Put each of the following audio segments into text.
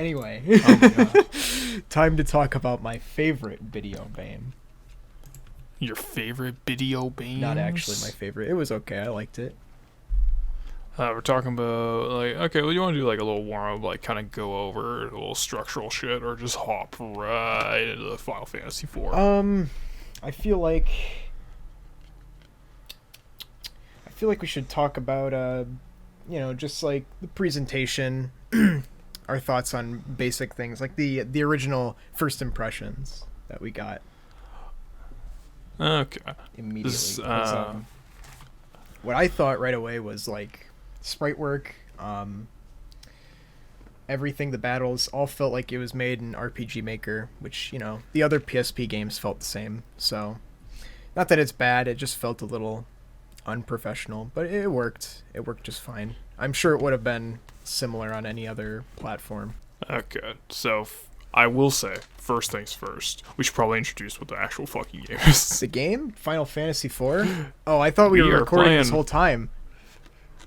Anyway, Oh my god. time to talk about my favorite video game. Your favorite video games? Not actually my favorite. It was okay. I liked it. We're talking about, like, okay, well, you want to do, like, a little warm-up, like, kind of go over a little structural shit, or just hop right into the Final Fantasy IV? I feel like we should talk about, just, like, the presentation, our thoughts on basic things, like the original first impressions that we got Okay. immediately. This, 'Cause, what I thought right away was, like, sprite work, everything, the battles, all felt like it was made in RPG Maker, which, the other PSP games felt the same. So, not that it's bad, it just felt a little unprofessional, but it worked. It worked just fine. I'm sure it would have been similar on any other platform. Okay, so I will say, first things first, we should probably introduce what the actual fucking game is. The game? Final Fantasy IV? Oh, I thought we were are recording this playing- whole time.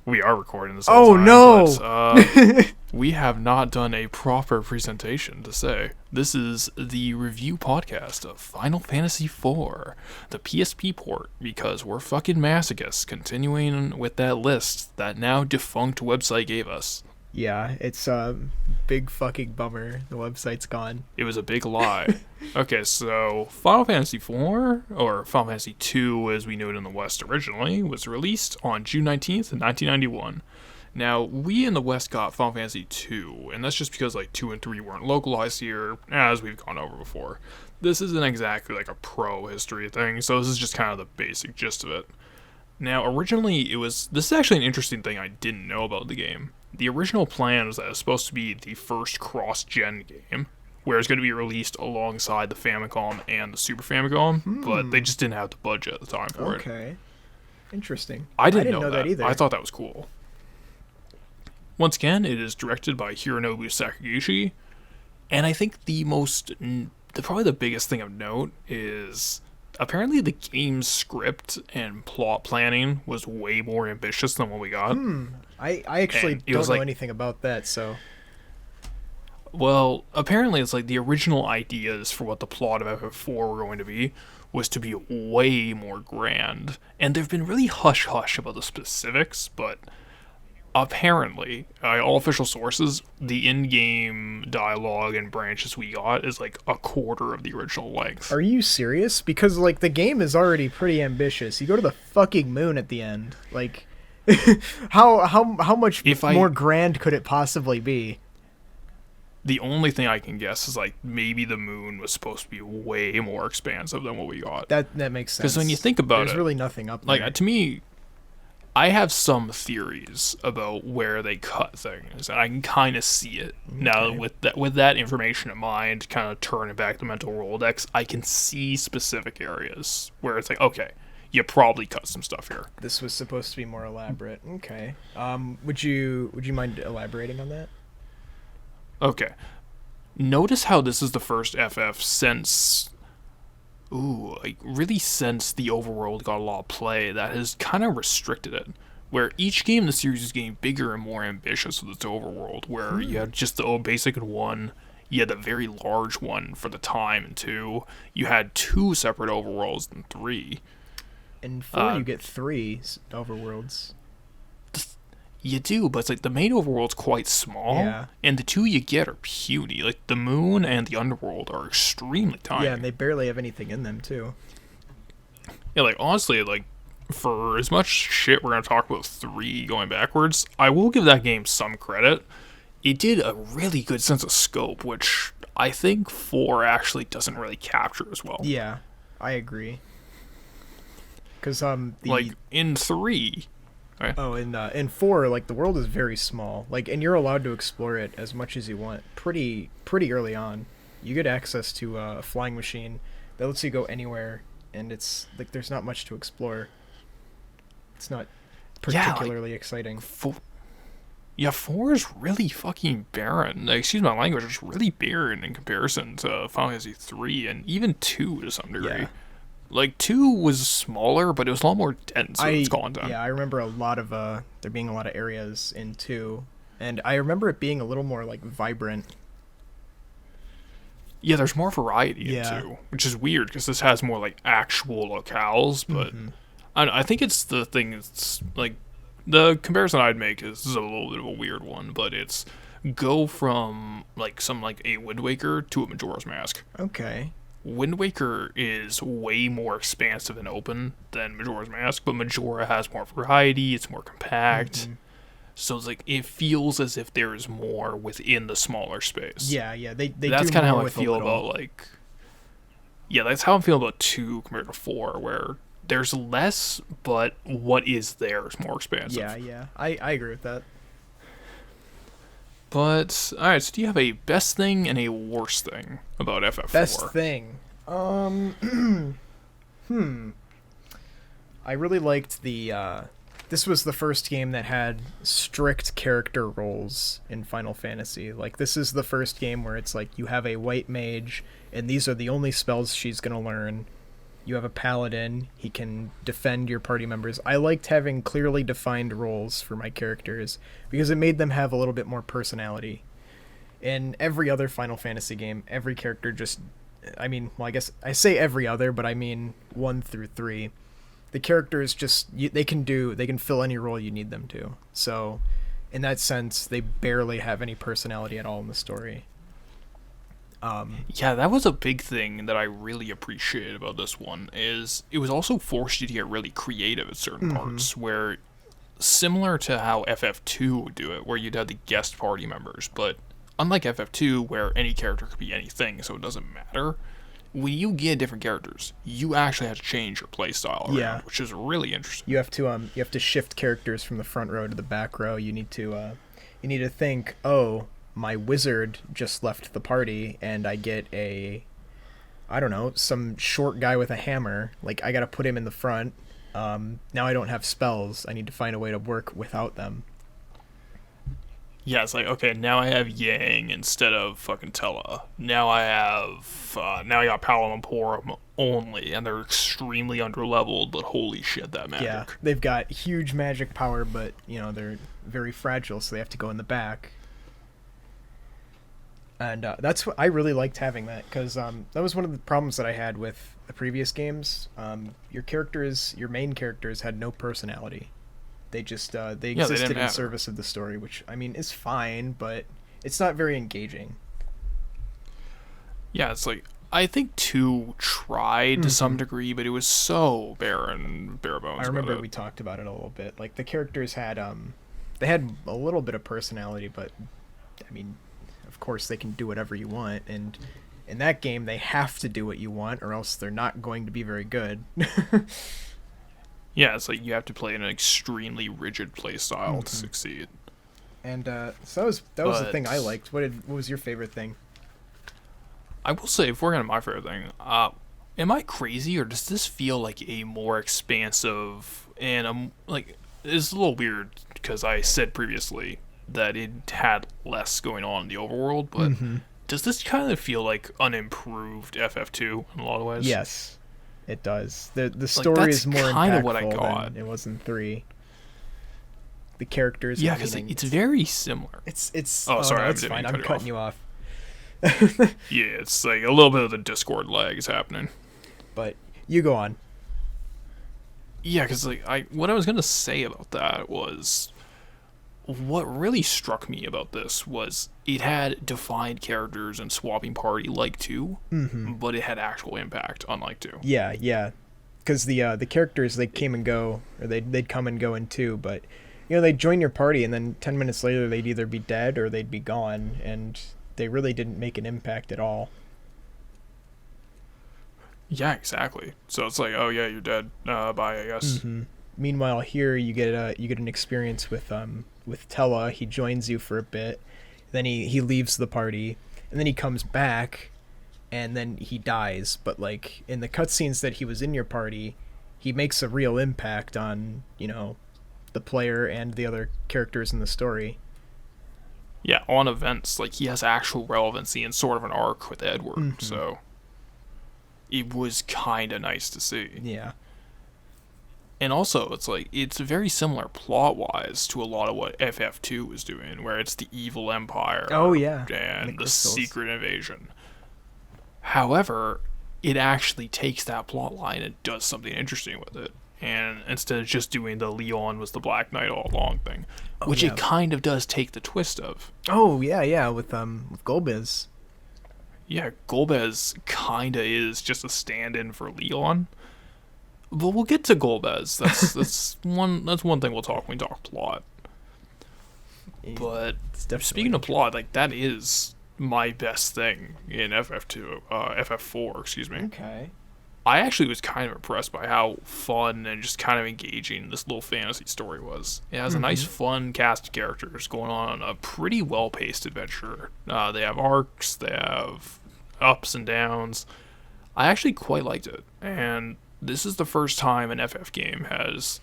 We are recording this. Oh, all time, no! But, we have not done a proper presentation to say. This is the review podcast of Final Fantasy IV, the PSP port, because we're fucking masochists, continuing with that list that now defunct website gave us. Yeah, it's a big fucking bummer. The website's gone. It was a big lie. Okay, so Final Fantasy IV, or Final Fantasy II as we knew it in the West originally, was released on June 19th, 1991. Now, we in the West got Final Fantasy II, and that's just because, like, 2 and 3 weren't localized here, as we've gone over before. This isn't exactly, like, a pro history thing, so this is just kind of the basic gist of it. Now, originally, this is actually an interesting thing I didn't know about the game. The original plan was that it was supposed to be the first cross-gen game, where it's going to be released alongside the Famicom and the Super Famicom, but they just didn't have the budget at the time for it. Okay. Interesting. I didn't know that either. I thought that was cool. Once again, it is directed by Hironobu Sakaguchi, and I think probably the biggest thing of note is apparently the game's script and plot planning was way more ambitious than what we got. I actually And it don't was know like- anything about that, so... Well, apparently it's like the original ideas for what the plot of FF4 were going to be was to be way more grand. And they've been really hush-hush about the specifics, but apparently, all official sources, the in-game dialogue and branches we got is like a quarter of the original length. Are you serious? Because, like, the game is already pretty ambitious. You go to the fucking moon at the end. Like, how much more grand could it possibly be? The only thing I can guess is, like, maybe the moon was supposed to be way more expansive than what we got. That makes sense. Because when you think about There's really nothing up there. like, to me, I have some theories about where they cut things, and I can kind of see it. Okay. Now, with that information in mind, kind of turning back the mental Rolodex, I can see specific areas where it's like, okay, you probably cut some stuff here. This was supposed to be more elaborate. Okay. Would you mind elaborating on that? Okay. Notice how this is the first FF since... really since the overworld got a lot of play that has kind of restricted it. Where each game in the series is getting bigger and more ambitious with its overworld, where you had just the basic one, you had the very large one for the time in 2, you had 2 separate overworlds in 3. In 4 you get 3 overworlds. You do, but it's like the main overworld's quite small, and the 2 you get are puny. Like the moon and the underworld are extremely tiny. Yeah, and they barely have anything in them too. Yeah, like honestly, like for as much shit we're gonna talk about 3 going backwards, I will give that game some credit. It did a really good sense of scope, which I think 4 actually doesn't really capture as well. Yeah, I agree. Because like in 3. Right. Oh, in 4, like, the world is very small. Like, and you're allowed to explore it as much as you want. Pretty early on, you get access to a flying machine that lets you go anywhere, and it's like there's not much to explore. It's not particularly exciting. 4 is really fucking barren. Like, excuse my language, it's really barren in comparison to Final Fantasy 3 and even 2 to some degree. Yeah. Like, 2 was smaller, but it was a lot more dense with its content. Yeah, I remember a lot of, there being a lot of areas in 2, and I remember it being a little more, like, vibrant Yeah, there's more variety in Yeah. 2, which is weird because this has more like actual locales, but I think it's the thing. It's like the comparison I'd make is this is a little bit of a weird one, but it's go from like some like a Wind Waker to a Majora's Mask. Okay. Wind Waker is way more expansive and open than Majora's Mask, but Majora has more variety. It's more compact. So it's like it feels as if there is more within the smaller space. Yeah, yeah. They That's do kind of more how I with a feel little. about like. Yeah, that's how I'm feeling about 2 compared to 4, where there's less, but what is there is more expansive. Yeah, yeah. I agree with that. But alright, so do you have a best thing and a worst thing about FF4? Best thing. I really liked the this was the first game that had strict character roles in Final Fantasy. Like, this is the first game where it's like you have a white mage and these are the only spells she's going to learn. You have a paladin, he can defend your party members. I liked having clearly defined roles for my characters because it made them have a little bit more personality. In every other Final Fantasy game, every character just, I mean, well, I guess I say every other, but I mean 1 through 3. The characters just, they can fill any role you need them to. So, in that sense, they barely have any personality at all in the story. Yeah, that was a big thing that I really appreciated about this one, is it was also forced you to get really creative at certain parts, where similar to how FF2 would do it, where you'd have the guest party members, but unlike FF2, where any character could be anything, so it doesn't matter, when you get different characters, you actually have to change your playstyle around, which is really interesting. You have to shift characters from the front row to the back row. You need to think, oh, my wizard just left the party and I get I don't know, some short guy with a hammer. Like, I gotta put him in the front. Now I don't have spells. I need to find a way to work without them. Yeah, it's like, okay, now I have Yang instead of fucking Tella. Now I got Paladin Porum only, and they're extremely underleveled, but holy shit, that magic. Yeah, they've got huge magic power, but, they're very fragile, so they have to go in the back. And that's what I really liked having that, because that was one of the problems that I had with the previous games. Your main characters had no personality. They just they existed in service of the story, which I mean is fine, but it's not very engaging. Yeah, it's like I think 2 tried to some degree, but it was so bare bones. I remember we talked about it a little bit. Like, the characters had they had a little bit of personality, but I mean, of course they can do whatever you want, and in that game they have to do what you want or else they're not going to be very good. Yeah, it's like you have to play an extremely rigid play style to succeed. And so that was the thing I liked. What was your favorite thing? I will say, if we're going to my favorite thing, am I crazy, or does this feel like a more expansive, and like, it's a little weird because I said previously that it had less going on in the overworld, but does this kind of feel like unimproved FF2 in a lot of ways? Yes, it does. The story is more kind impactful of what I got. than it was in 3. The characters, yeah, because it's very similar. It's. Oh, sorry, no, it's fine. I'm cutting you off. Yeah, it's like a little bit of the Discord lag is happening. But you go on. Yeah, because like what I was gonna say about that was, what really struck me about this was it had defined characters and swapping party like 2, but it had actual impact unlike 2. Yeah, because the characters, they came and go, or they'd come and go in 2, but they'd join your party and then 10 minutes later they'd either be dead or they'd be gone, and they really didn't make an impact at all. Yeah, exactly. So it's like, oh yeah, you're dead. Bye, I guess. Meanwhile, here you get an experience with Tella. He joins you for a bit, then he leaves the party, and then he comes back, and then he dies. But like in the cutscenes that he was in your party, he makes a real impact on the player and the other characters in the story. Yeah, on events, like he has actual relevancy and sort of an arc with Edward. So it was kind of nice to see. Yeah. And also, it's like, it's very similar plot-wise to a lot of what FF2 was doing, where it's the evil empire. Oh, yeah. And the crystals. secret invasion. However, it actually takes that plot line and does something interesting with it. And instead of just doing the Leon was the Black Knight all along thing, which yeah. it kind of does take the twist of. Oh yeah, with Golbez. Yeah, Golbez kinda is just a stand-in for Leon. But we'll get to Golbez. That's one thing we'll talk when we talk plot. But speaking of plot, like that is my best thing in FF4, excuse me. Okay. I actually was kind of impressed by how fun and just kind of engaging this little fantasy story was. It has a nice, fun cast of characters going on a pretty well-paced adventure. They have arcs, they have ups and downs. I actually quite liked it, and this is the first time an FF game has,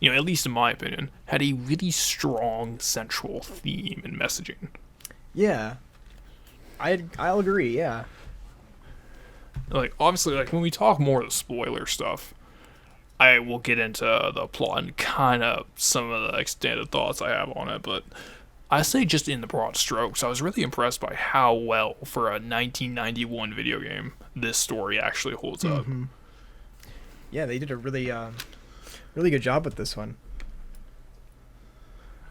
at least in my opinion, had a really strong central theme and messaging. Yeah. I'll agree, yeah. Like, obviously, like, when we talk more of the spoiler stuff, I will get into the plot and kind of some of the extended thoughts I have on it, but I say just in the broad strokes, I was really impressed by how well, for a 1991 video game, this story actually holds up. Yeah, they did a really good job with this one.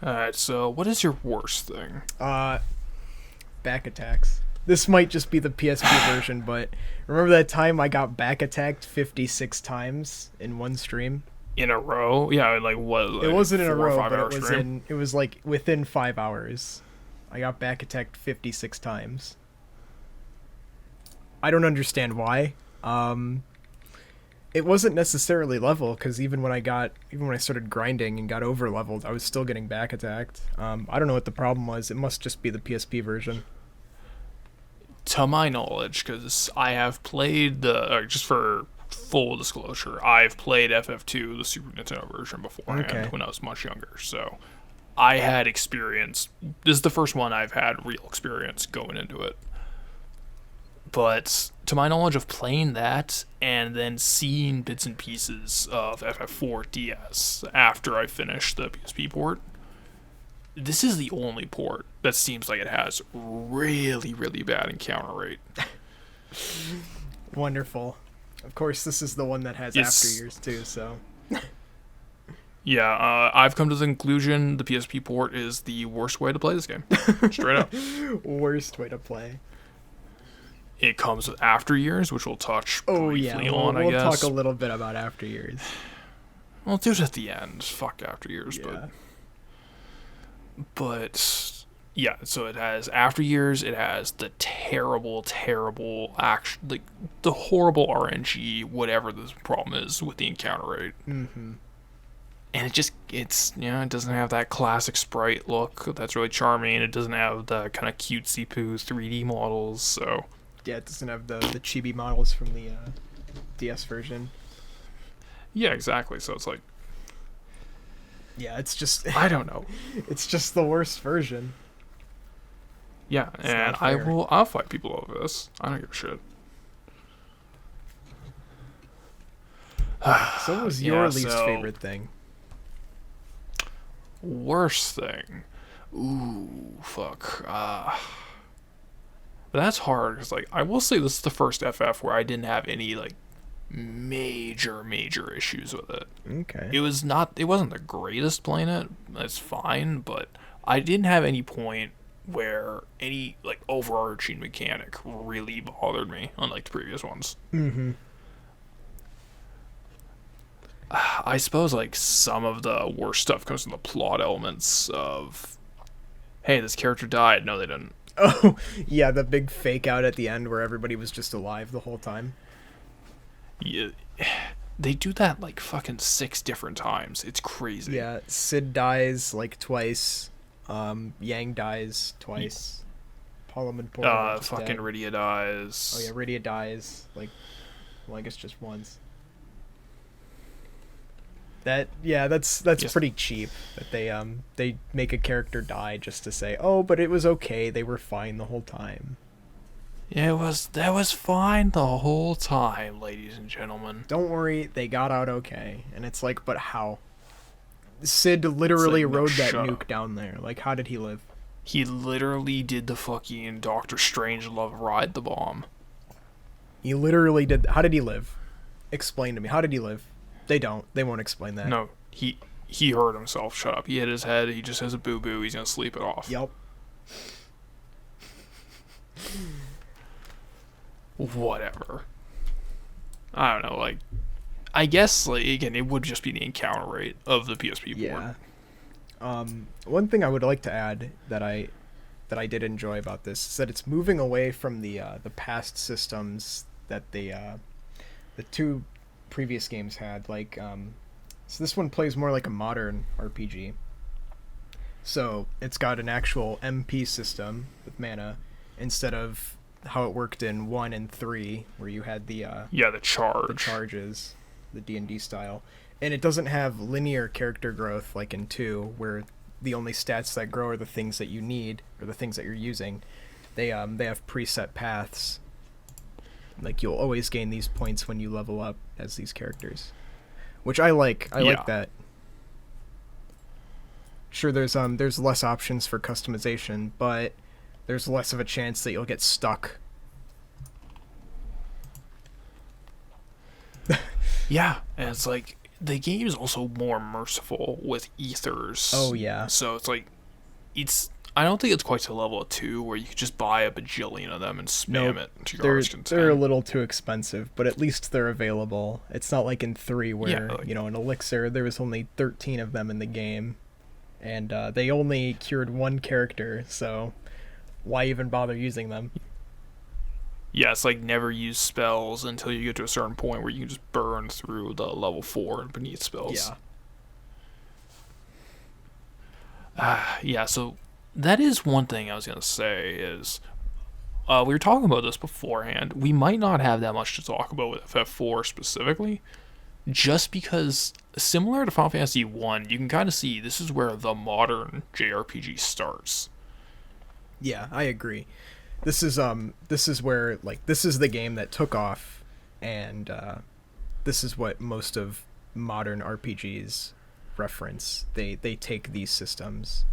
Alright, so what is your worst thing? Back attacks. This might just be the PSP version, but remember that time I got back attacked 56 times in one stream? In a row? Yeah, like what? Like it wasn't in a 4 or row, 5 but hour stream? it was like within 5 hours. I got back attacked 56 times. I don't understand why. It wasn't necessarily level, because even when I started grinding and got over leveled, I was still getting back attacked. I don't know what the problem was. It must just be the PSP version. To my knowledge, because I have played just for full disclosure, I've played FF2, the Super Nintendo version, beforehand when I was much younger. So I had experience. This is the first one I've had real experience going into it. But to my knowledge of playing that and then seeing bits and pieces of FF4 DS after I finished the PSP port, this is the only port that seems like it has really, really bad encounter rate. Wonderful. Of course, this is the one that has after years too, so... Yeah, I've come to the conclusion the PSP port is the worst way to play this game. Straight up. Worst way to play. It comes with after years, which we'll touch briefly on, I guess. We'll talk a little bit about after years. We'll do it at the end. Fuck after years, yeah. But yeah, so it has after years. It has the terrible like the horrible RNG, whatever the problem is with the encounter rate. And it doesn't have that classic sprite look that's really charming. It doesn't have the kind of cutesy poo 3D models. So yeah, it doesn't have the chibi models from the DS version. Yeah, exactly. So it's like, yeah, it's just I don't know. It's just the worst version. Yeah, it's and I'll fight people over this. I don't give a shit. So what was your least favorite thing? Worst thing? Ooh, fuck. That's hard, because, like, I will say this is the first FF where I didn't have any, like, major issues with it. Okay. It wasn't the greatest playing it. That's fine, but I didn't have any point where any, like, overarching mechanic really bothered me, unlike the previous ones. I suppose, like, some of the worst stuff comes from the plot elements of, hey, this character died. No, they didn't. Oh, yeah, the big fake out at the end where everybody was just alive the whole time. Yeah, they do that, like, fucking 6 different times. It's crazy. Yeah, Sid dies, like, twice. Yang dies twice. Parliament Porter fucking dead. Rydia dies. Oh, yeah, Rydia dies, like, well, I guess just once. That's pretty cheap that they make a character die just to say, oh, but it was okay, they were fine the whole time. That was fine the whole time, ladies and gentlemen. Don't worry, they got out okay. And it's like, but how? Sid literally rode that nuke down there. Like, how did he live? He literally did the fucking Doctor Strangelove ride the bomb. He literally did. How did he live? Explain to me. How did he live? They don't. They won't explain that. No, he hurt himself. Shut up. He hit his head. He just has a boo-boo. He's gonna sleep it off. Yep. Whatever. I don't know, like, I guess, like, again, it would just be the encounter rate of the PSP board. Yeah. One thing I would like to add that I did enjoy about this is that it's moving away from the past systems that the two previous games had. Like, so this one plays more like a modern RPG. So it's got an actual MP system with mana instead of how it worked in 1 and 3, where you had the charges, the D&D style, and it doesn't have linear character growth like in 2, where the only stats that grow are the things that you need or the things that you're using. They have preset paths. Like, you'll always gain these points when you level up as these characters, which I like. I like that. Sure, there's less options for customization, but there's less of a chance that you'll get stuck. Yeah, and it's like, the game is also more merciful with ethers. Oh, yeah. So it's like, I don't think it's quite to the level of 2 where you could just buy a bajillion of them and spam it to your heart's content. They're a little too expensive, but at least they're available. It's not like in 3 where, an elixir, there was only 13 of them in the game, and they only cured 1 character, so why even bother using them? Yeah, it's like never use spells until you get to a certain point where you can just burn through the level 4 and beneath spells. Yeah, so that is one thing I was going to say is, we were talking about this beforehand. We might not have that much to talk about with FF4 specifically, just because, similar to Final Fantasy 1, you can kind of see this is where the modern JRPG starts. Yeah, I agree. This is where, like, this is the game that took off, and this is what most of modern RPGs reference. They take these systems.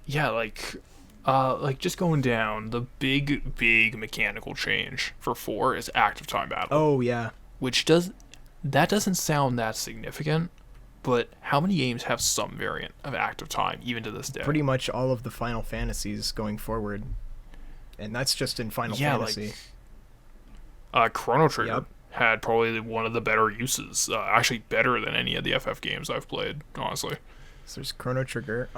Yeah, like just going down, the big mechanical change for 4 is active time battle. Oh yeah. That doesn't sound that significant, but how many games have some variant of active time, even to this day? Pretty much all of the Final Fantasies going forward. And that's just in Final Fantasy. Like, Chrono Trigger had probably one of the better uses. Actually, better than any of the FF games I've played, honestly. So there's Chrono Trigger.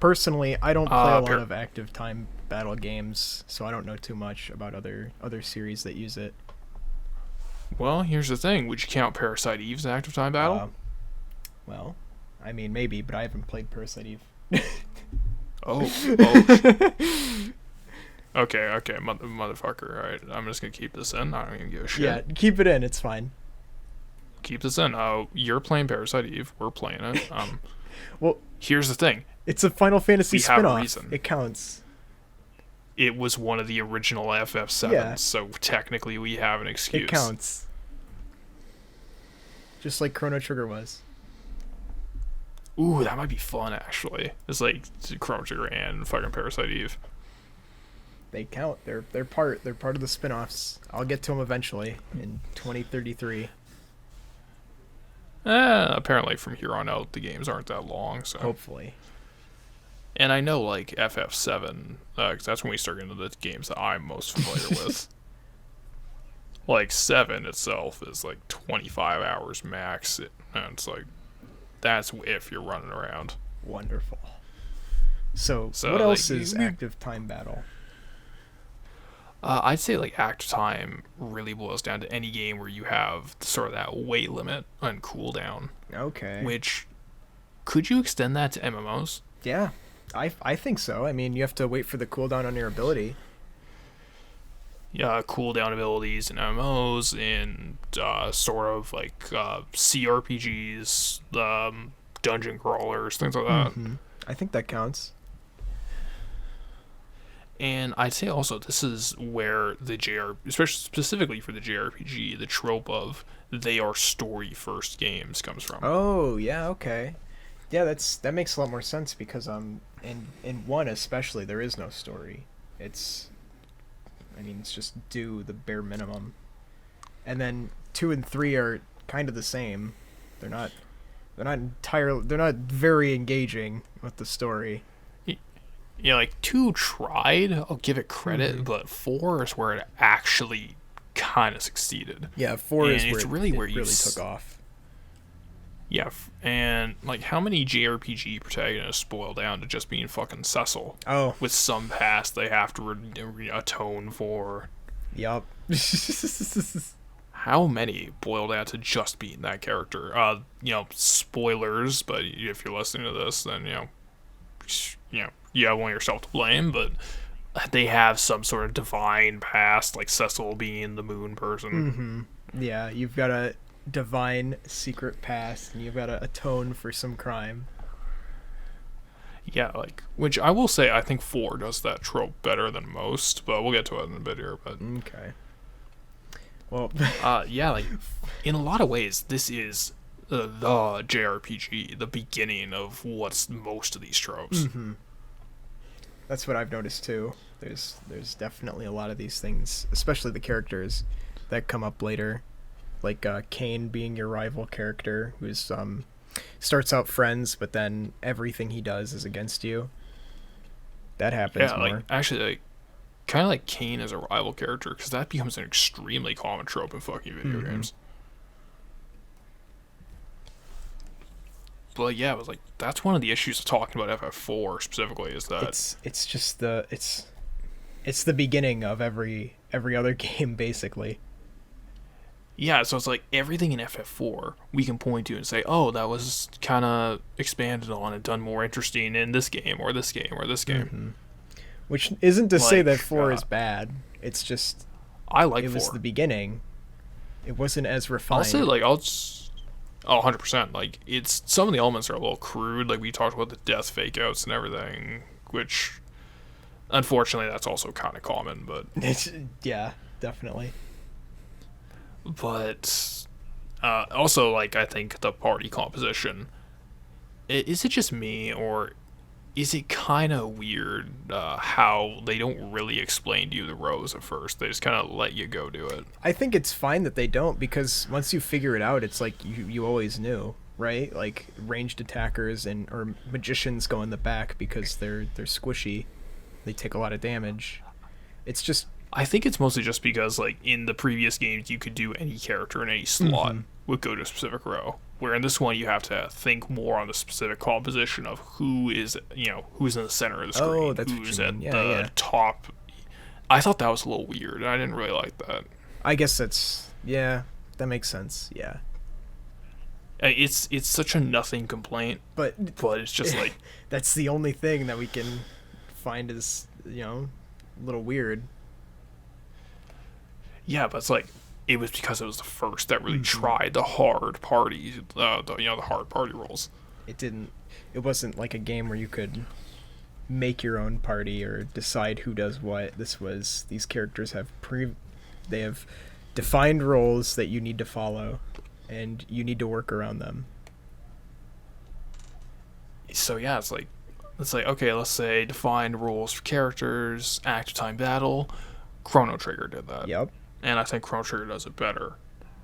Personally, I don't play a lot of active time battle games, so I don't know too much about other series that use it. Well, here's the thing. Would you count Parasite Eve's active time battle? Well, I mean, maybe, but I haven't played Parasite Eve. Oh. Okay, motherfucker. All right, I'm just going to keep this in. I don't even give a shit. Yeah, keep it in. It's fine. Keep this in. You're playing Parasite Eve. We're playing it. Well, here's the thing. It's a Final Fantasy spin-off. We have a reason. It counts. It was one of the original FF7s, so technically we have an excuse. It counts. Just like Chrono Trigger was. Ooh, that might be fun, actually. It's like Chrono Trigger and fucking Parasite Eve. They count. They're part of the spin-offs. I'll get to them eventually in 2033. Apparently from here on out, the games aren't that long, so... Hopefully. And I know, like, FF7, because that's when we start into the games that I'm most familiar with. Like, 7 itself is, like, 25 hours max. And it's like, that's if you're running around. Wonderful. So what else is active time battle? I'd say, like, active time really boils down to any game where you have sort of that weight limit and cooldown. Okay. Which, could you extend that to MMOs? Yeah. I think so. I mean, you have to wait for the cooldown on your ability. Yeah, cooldown abilities in MMOs, in sort of like CRPGs, dungeon crawlers, things like that. Mm-hmm. I think that counts. And I'd say also this is where especially specifically for the JRPG, the trope of they are story-first games comes from. Oh, yeah, okay. Yeah, that makes a lot more sense because in 1 especially there is no story. It's mean, it's just do the bare minimum. And then 2 and 3 are kind of the same. They're not very engaging with the story. Yeah, like 2 tried, I'll give it credit, Mm-hmm. but 4 is where it actually kind of succeeded. Yeah, 4 And is where it's it really where really took off. Yeah, and like how many JRPG protagonists boil down to just being fucking Cecil? Oh, With some past they have to atone for. yup. How many boil down to just being that character? Spoilers, but if you're listening to this, then you have one yourself to blame. But they have some sort of divine past, like Cecil being the moon person. Mm-hmm. Yeah, you've got a divine secret past, and you've got to atone for some crime. Yeah, which I will say, I think 4 does that trope better than most, but we'll get to it in a bit here. But Okay. Well, in a lot of ways, this is the JRPG, the beginning of what's most of these tropes. mm-hmm. That's what I've noticed too. There's definitely a lot of these things, especially the characters that come up later, like Kane being your rival character, who's starts out friends, but then everything he does is against you. That happens more. Actually, kind of like Kane as a rival character, because that becomes an extremely common trope in fucking video games. But yeah, it was that's one of the issues of talking about FF4 specifically, is that it's just it's the beginning of every other game, basically. Yeah, so it's everything in FF4 we can point to and say, oh, that was kind of expanded on and done more interesting in this game or this game or this game. Mm-hmm. Which isn't to say that 4 is bad. It's just I like 4. It was the beginning. It wasn't as refined. I'll say 100%. It's some of the elements are a little crude. We talked about the death fake outs and everything, which unfortunately that's also kind of common. But yeah, definitely. But also, I think the party composition. Is it just me, or is it kind of weird how they don't really explain to you the rows at first? They just kind of let you go do it. I think it's fine that they don't, because once you figure it out, it's you always knew, right? Like ranged attackers or magicians go in the back because they're squishy. They take a lot of damage. It's just... I think it's mostly just because, in the previous games, you could do any character in any slot would go to a specific row. Where in this one, you have to think more on the specific composition of who's in the center of the screen, Oh, that's who's what at you mean. the top. I thought that was a little weird. I didn't really like that. I guess that makes sense. Yeah. It's such a nothing complaint, but it's just that's the only thing that we can find is a little weird. Yeah, but it's it was because it was the first that really tried the hard party, the hard party roles. It wasn't like a game where you could make your own party or decide who does what. These characters have they have defined roles that you need to follow, and you need to work around them. So yeah, it's okay, let's say defined rules for characters, active time battle. Chrono Trigger did that. Yep. And I think Chrono Trigger does it better.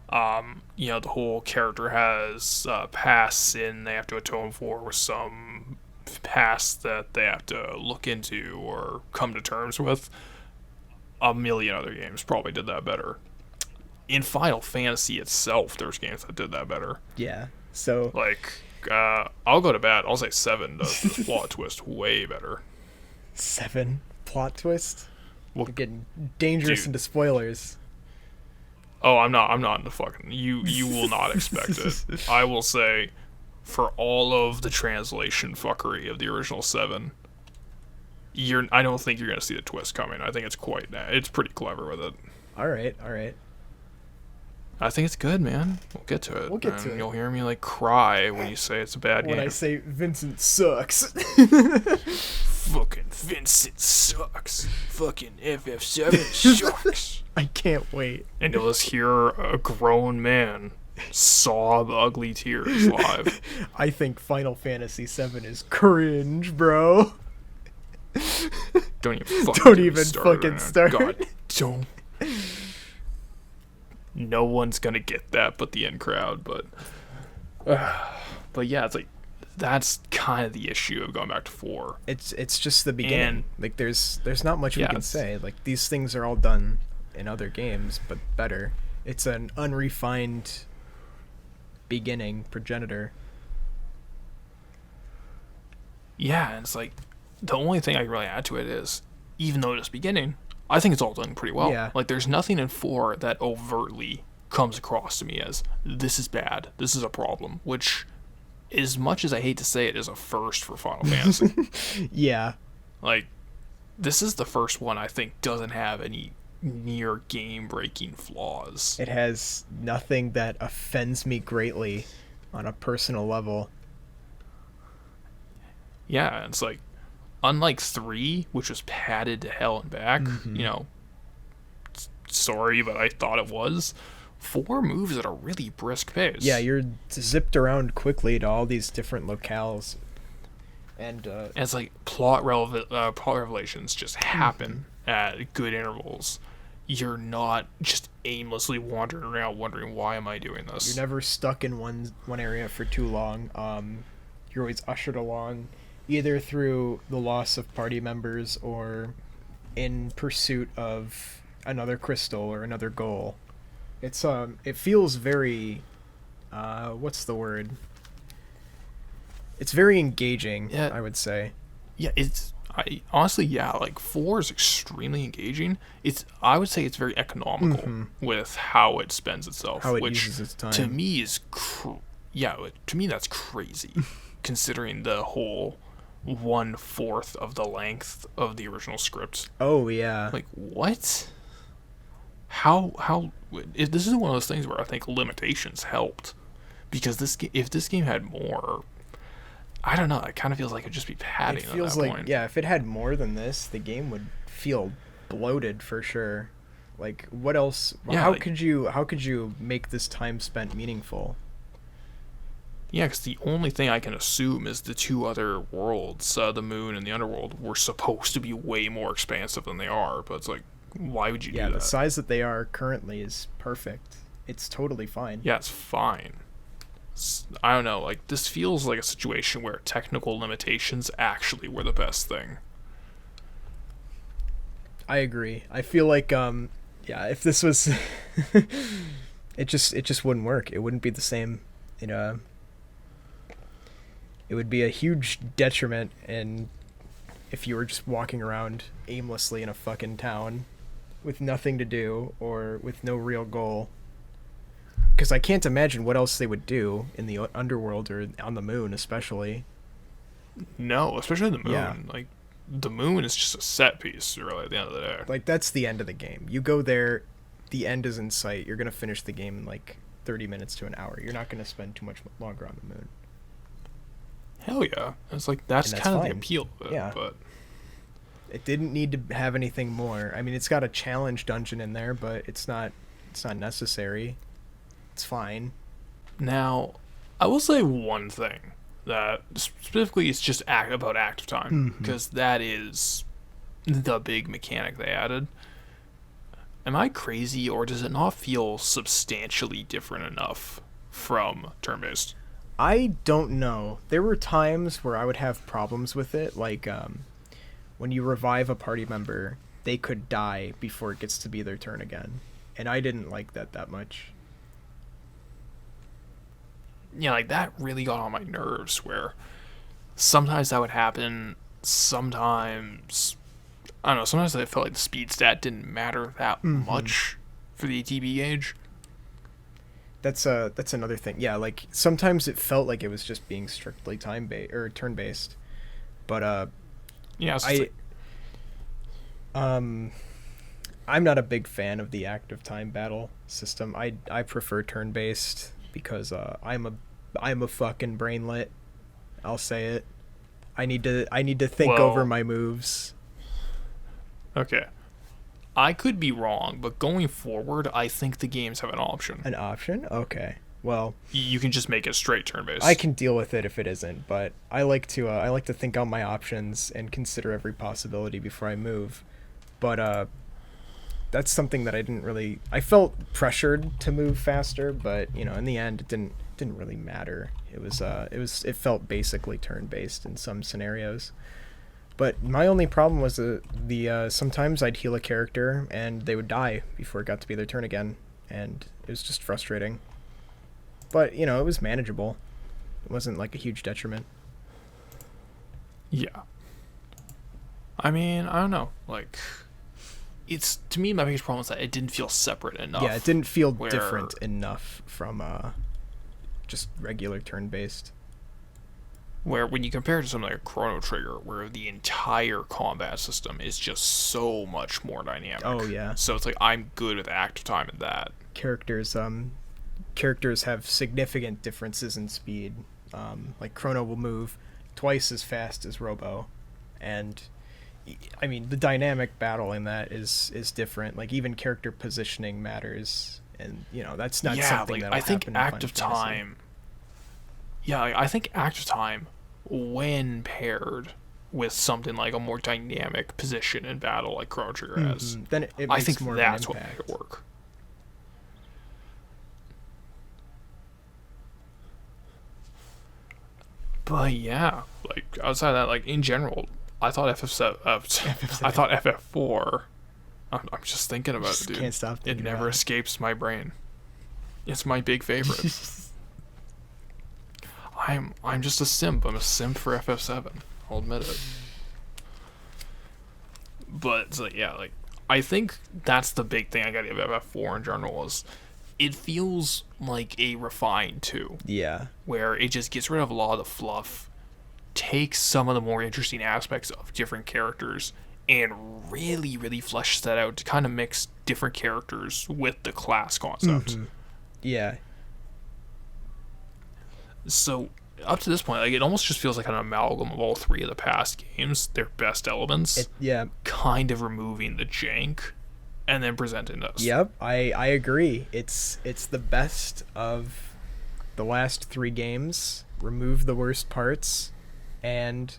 The whole character has pasts in they have to atone for with some past that they have to look into or come to terms with. A million other games probably did that better. In Final Fantasy itself, there's games that did that better. Yeah. So I'll go to bat. I'll say 7 does the plot twist way better. 7 plot twist? Well, we're getting dangerous into spoilers. Oh, I'm not into fucking... You will not expect it. I will say, for all of the translation fuckery of the original 7, I don't think you're going to see the twist coming. I think it's pretty clever with it. Alright. I think it's good, man. We'll get to it. We'll get to it. You'll hear me cry when you say it's a bad game. When I say Vincent sucks. Fucking Vincent sucks. Fucking FF7 sucks. I can't wait. And you'll just hear a grown man sob ugly tears live. I think Final Fantasy VII is cringe, bro. Don't even fucking Don't get me even started fucking right now. start. God, don't. No one's gonna get that but the in crowd, but yeah, it's like that's kind of the issue of going back to 4. It's just the beginning. And Like there's not much we yeah, can say. Like these things are all done in other games, but better. It's an unrefined beginning progenitor. yeah, and it's like the only thing I can really add to it is, even though it's beginning, I think it's all done pretty well. Yeah. Like there's nothing in 4 that overtly comes across to me as this is bad, this is a problem, which, as much as I hate to say it, is a first for Final Fantasy. Yeah. Like, this is the first one I think doesn't have any near game-breaking flaws. It has nothing that offends me greatly on a personal level. Yeah, it's like, unlike 3, which was padded to hell and back, you know, sorry, but I thought it was. 4 moves at a really brisk pace. Yeah, you're zipped around quickly to all these different locales. And it's like plot revelations just happen at good intervals. You're not just aimlessly wandering around wondering, why am I doing this? you're never stuck in one area for too long. You're always ushered along, either through the loss of party members or in pursuit of another crystal or another goal. It's it feels very what's the word? It's very engaging, Yeah. I would say. Yeah, I honestly, yeah, like 4 is extremely engaging. I would say it's very economical with how it spends itself, How it which uses its time. to me is to me that's crazy, considering the whole 1/4 of the length of the original script. Oh yeah. Like, what? How this is one of those things where I think limitations helped, because if this game had more, I don't know, it kind of feels like it'd just be padding It at feels that like point. yeah, if it had more than this, the game would feel bloated for sure. Like what else? Yeah, how like- could you make this time spent meaningful? Yeah, because the only thing I can assume is the 2 other worlds, the moon and the underworld, were supposed to be way more expansive than they are. But it's like, why would you Yeah, do the that? size that they are currently is perfect. It's totally fine. Yeah, it's fine. I don't know, like, this feels like a situation where technical limitations actually were the best thing. I agree. I feel like yeah, if this was it just wouldn't work. It wouldn't be the same. It would be a huge detriment and if you were just walking around aimlessly in a fucking town with nothing to do or with no real goal. Because I can't imagine what else they would do in the underworld or on the moon, especially. No, especially the moon. Yeah. Like, the moon is just a set piece, really, at the end of the day. Like, that's the end of the game. You go there, the end is in sight. You're going to finish the game in like 30 minutes to an hour. You're not going to spend too much longer on the moon. Hell yeah. It's like, that's And that's kind of the fine. appeal of it. Yeah. But It didn't need to have anything more. I mean, it's got a challenge dungeon in there, but it's not necessary. It's fine. now, I will say one thing that specifically is just about active time, because that is the big mechanic they added. Am I crazy, or does it not feel substantially different enough from turn-based? I don't know. There were times where I would have problems with it, like when you revive a party member, they could die before it gets to be their turn again. And I didn't like that much. Yeah, like, that really got on my nerves, where sometimes that would happen, sometimes, I don't know, sometimes I felt like the speed stat didn't matter that much for the ATB gauge. That's another thing. Yeah, like sometimes it felt like it was just being strictly turn based. But Yeah, so it's I'm not a big fan of the active time battle system. I prefer turn based because I'm a fucking brainlet. I'll say it. I need to think Well- over my moves. okay. I could be wrong, but going forward, I think the games have an option. An option? Okay. Well, You can just make it straight turn I based. can deal with it if it isn't, but I like to think out my options and consider every possibility before I move. But that's something that I didn't really. I felt pressured to move faster, but in the end, it didn't really matter. It felt basically turn based in some scenarios. But my only problem was the sometimes I'd heal a character and they would die before it got to be their turn again, and it was just frustrating. But it was manageable. It wasn't like a huge detriment. Yeah. I mean, I don't know. Like, it's to me my biggest problem is that it didn't feel separate enough. Yeah, it didn't feel where, different enough from just regular turn based. Where when you compare it to something like Chrono Trigger, where the entire combat system is just so much more dynamic. Oh yeah, So it's like I'm good with active time in that. Characters have significant differences in speed. Like Chrono will move twice as fast as Robo, and I mean the dynamic battle in that is different. Like even character positioning matters, and that's not something like that'll I think happen in Final active Fantasy. time. Yeah, I think active time, when paired with something like a more dynamic position in battle like Chrono Trigger has, Then it I makes think more that's of an what made impact. it work. But yeah, like outside of that, like in general, I thought FF7, I thought FF4. I'm just thinking about Just it, dude. can't stop It thinking never about it. escapes my brain. It's my big favorite. I'm just a simp. I'm a simp for FF7. I'll admit it. But it's like, yeah, like I think that's the big thing I got to give FF4 in general is it feels like a refined 2, Yeah. where it just gets rid of a lot of the fluff, takes some of the more interesting aspects of different characters, and really, really fleshes that out to kind of mix different characters with the class concept. Yeah. So up to this point, like it almost just feels like an amalgam of all three of the past games, their best elements, Yeah. kind of removing the jank, and then presenting us. Yep. I agree. It's the best of the last 3 games. Remove the worst parts, and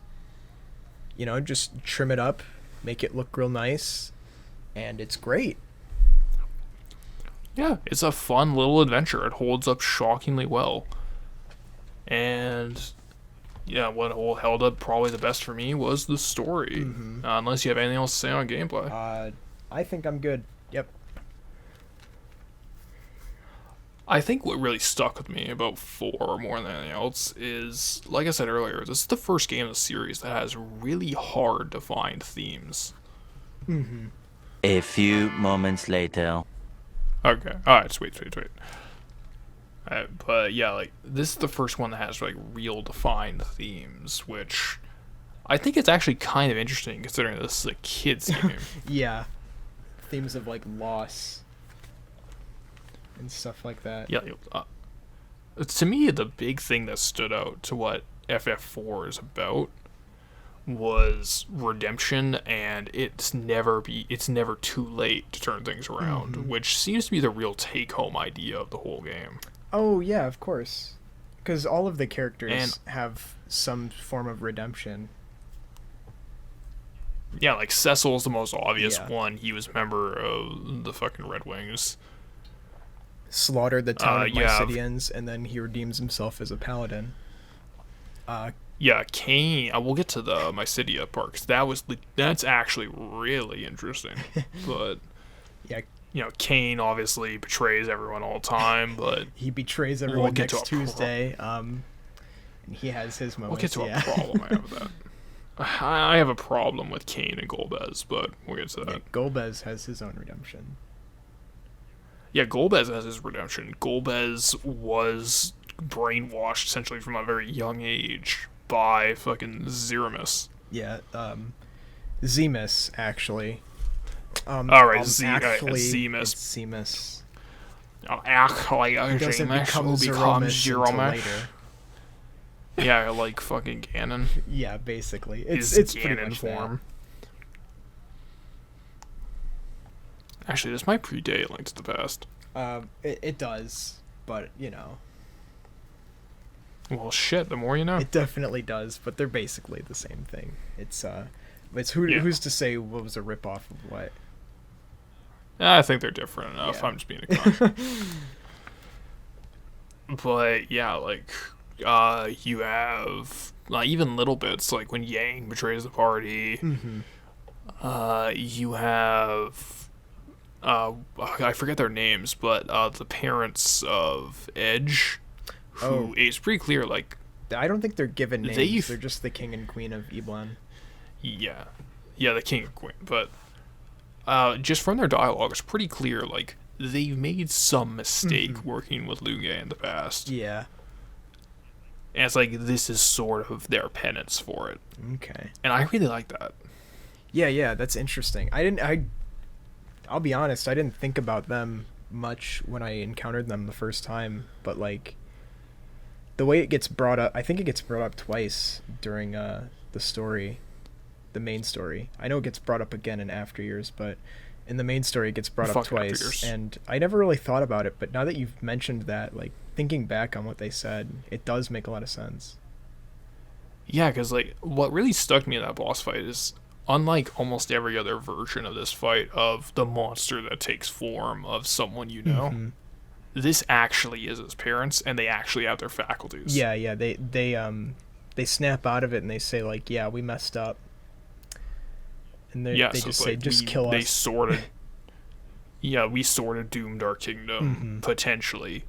just trim it up, make it look real nice, and it's great. Yeah, it's a fun little adventure. It holds up shockingly well. And yeah, what held up probably the best for me was the story. Unless you have anything else to say on gameplay. I think I'm good. Yep. I think what really stuck with me about 4 more than anything else is, like I said earlier, this is the first game of the series that has really hard to find themes. A few moments later. Okay, alright, sweet. But yeah, like this is the first one that has like real defined themes, which I think it's actually kind of interesting considering this is a kids game. Yeah. Themes of like loss and stuff like that. Yeah, to me the big thing that stood out to what FF4 is about was redemption, and it's never too late to turn things around, which seems to be the real take home idea of the whole game. Oh yeah, of course. Because all of the characters And- have some form of redemption. Yeah, like Cecil's the most obvious Yeah. one. He was a member of the fucking Red Wings. Slaughtered the town of yeah. Mysidians, and then he redeems himself as a paladin. Yeah, Kane. We'll get to the Mysidia part, 'cause that's actually really interesting. But Yeah, Kane obviously betrays everyone all the time, but he betrays everyone get to next a Tuesday. And he has his we'll moments. get to yeah. a problem I have with that. I have a problem with Kane and Golbez, but we'll get to that. Yeah, Golbez has his own redemption. Yeah, Golbez has his redemption. Golbez was brainwashed essentially from a very young age by fucking Zeramis. Yeah, Zemus actually. All right, actually, Zemus. it's Zemus. Actually, He doesn't Zemus become will become Zeromus until Zeromus. later. Yeah, like fucking Ganon. Yeah, basically, His it's pretty Ganon much form. Actually, this might predate Link to the Past. It does, but Well, shit. The more you know. It definitely does, but they're basically the same thing. It's Yeah. who's to say what was a ripoff of what? I think they're different enough. Yeah. I'm just being a cunt. But yeah, like, you have even little bits like when Yang betrays the party. Mm-hmm. You have I forget their names, but the parents of Edge, who it's pretty clear, like, I don't think they're given names. They've- They're just the king and queen of Eblan. yeah, the king and queen. But just from their dialogue, it's pretty clear, like, they've made some mistake working with Liu Ge in the past. Yeah. And it's like, this is sort of their penance for it. Okay. And I really like that. Yeah, that's interesting. I'll be honest, I didn't think about them much when I encountered them the first time, but like the way it gets brought up, I think it gets brought up twice during the story, the main story. I know it gets brought up again in After Years, but in the main story it gets brought up Fuck After twice, Years. and I never really thought about it, but now that you've mentioned that, like thinking back on what they said, it does make a lot of sense. Yeah, because, like, what really stuck me in that boss fight is, unlike almost every other version of this fight of the monster that takes form of someone you know, this actually is his parents, and they actually have their faculties. Yeah, they snap out of it and they say like, yeah, we messed up. And they So just it's say, like, just kill They us. sort of, we sort of doomed our kingdom, potentially.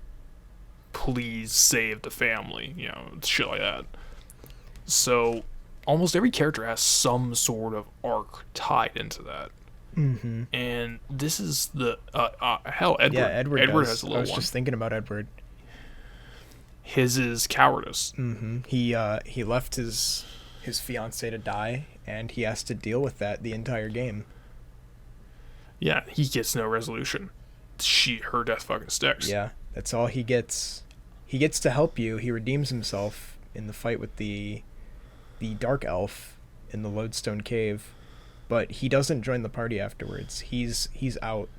Please save the family, shit like that. So, almost every character has some sort of arc tied into that. Mm-hmm. And this is the hell, Edward. Yeah, Edward does. has a I little was one. just thinking about Edward. His is cowardice. Mm-hmm. He left his fiancée to die, and he has to deal with that the entire game. Yeah, he gets no resolution. Her death fucking sticks. Yeah, that's all he gets. He gets to help you. He redeems himself in the fight with the dark elf in the Lodestone Cave, but he doesn't join the party afterwards. He's out.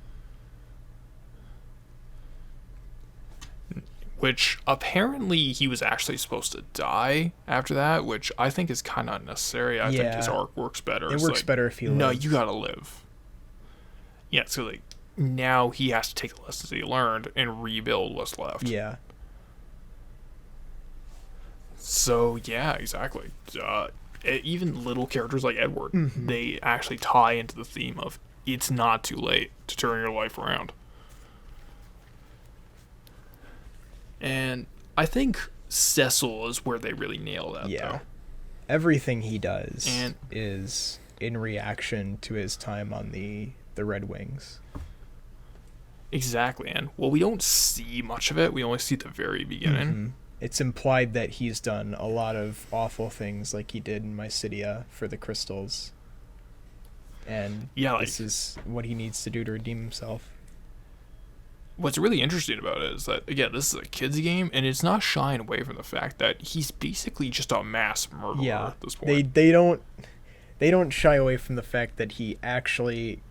Which apparently he was actually supposed to die after that, which I think is kind of unnecessary. I think his Yeah. arc works better. It It's works like, better if he No, lives. you gotta live. Yeah, so like now he has to take the lessons he learned and rebuild what's left. Yeah. So yeah, exactly. Even little characters like Edward, Mm-hmm. they actually tie into the theme of it's not too late to turn your life around. And I think Cecil is where they really nail that. Yeah. Though. Everything he does And- is in reaction to his time on the Red Wings. Exactly, and well, we don't see much of it. We only see the very beginning. Mm-hmm. It's implied that he's done a lot of awful things, like he did in Mysidia for the crystals. And Yeah, this is what he needs to do to redeem himself. What's really interesting about it is that, again, this is a kid's game, and it's not shying away from the fact that he's basically just a mass murderer at this point. They don't shy away from the fact that he actually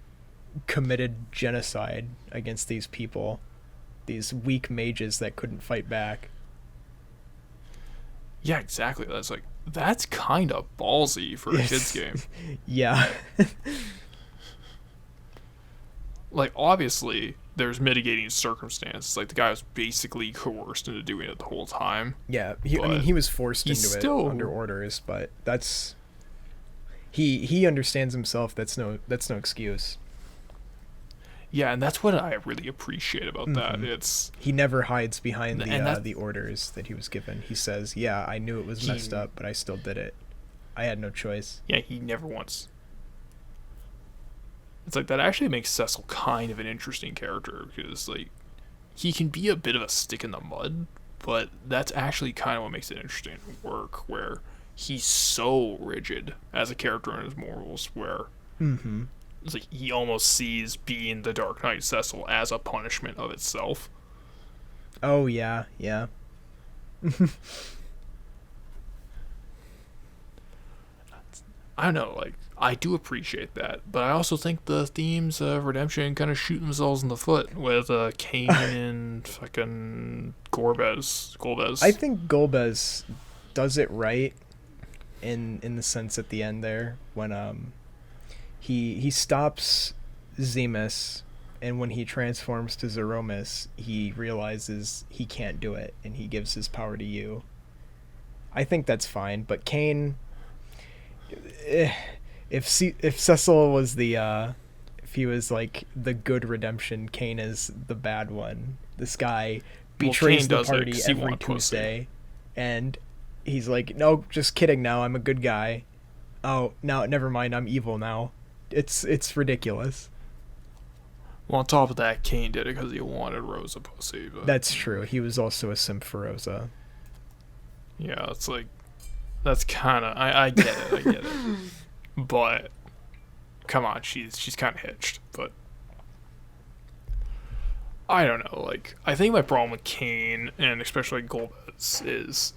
committed genocide against these people, these weak mages that couldn't fight back. Yeah, exactly. That's kind of ballsy for a kid's game. Yeah. Like, obviously, there's mitigating circumstances. Like, the guy was basically coerced into doing it the whole time. Yeah, I mean, he was forced into still- it under orders, but that's he understands himself. That's no excuse. Yeah, and that's what I really appreciate about that. It's He never hides behind And that- the orders that he was given. He says, "Yeah, I knew it was messed up, but I still did it. I had no choice." yeah, he never wants. It's like that actually makes Cecil kind of an interesting character because like he can be a bit of a stick in the mud, but that's actually kind of what makes it interesting work where he's so rigid as a character in his morals where it's like he almost sees being the Dark Knight Cecil as a punishment of itself. Oh yeah. I don't know, like I do appreciate that, but I also think the themes of redemption kind of shoot themselves in the foot with Kane and fucking Golbez. I think Golbez does it right in the sense at the end there when he stops Zemus, and when he transforms to Zeromus, he realizes he can't do it, and he gives his power to you. I think that's fine, but Kane, if Cecil was if he was like the good redemption, Kane is the bad one. This guy betrays the party every Tuesday, and he's like, no, just kidding. Now I'm a good guy. Oh, no, never mind. I'm evil now. It's ridiculous. Well, on top of that, Kane did it because he wanted Rosa pussy. But That's true. He was also a simp for Rosa. yeah, it's like, that's kind of, I get it, I get it. But, come on, she's kind of hitched. But, I don't know, like, I think my problem with Kane, and especially Golbez, is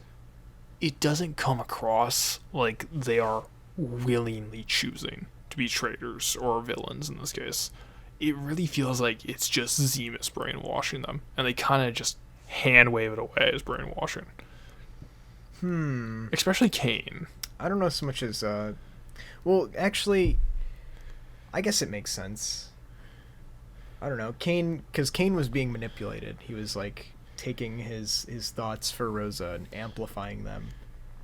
it doesn't come across like they are willingly choosing to be traitors or villains in this case. It really feels like it's just Zemus brainwashing them, and they kind of just hand wave it away as brainwashing. Especially Kane. I don't know so much as well, actually, I guess it makes sense. I don't know, Kane, because Kane was being manipulated. He was like taking his thoughts for Rosa and amplifying them,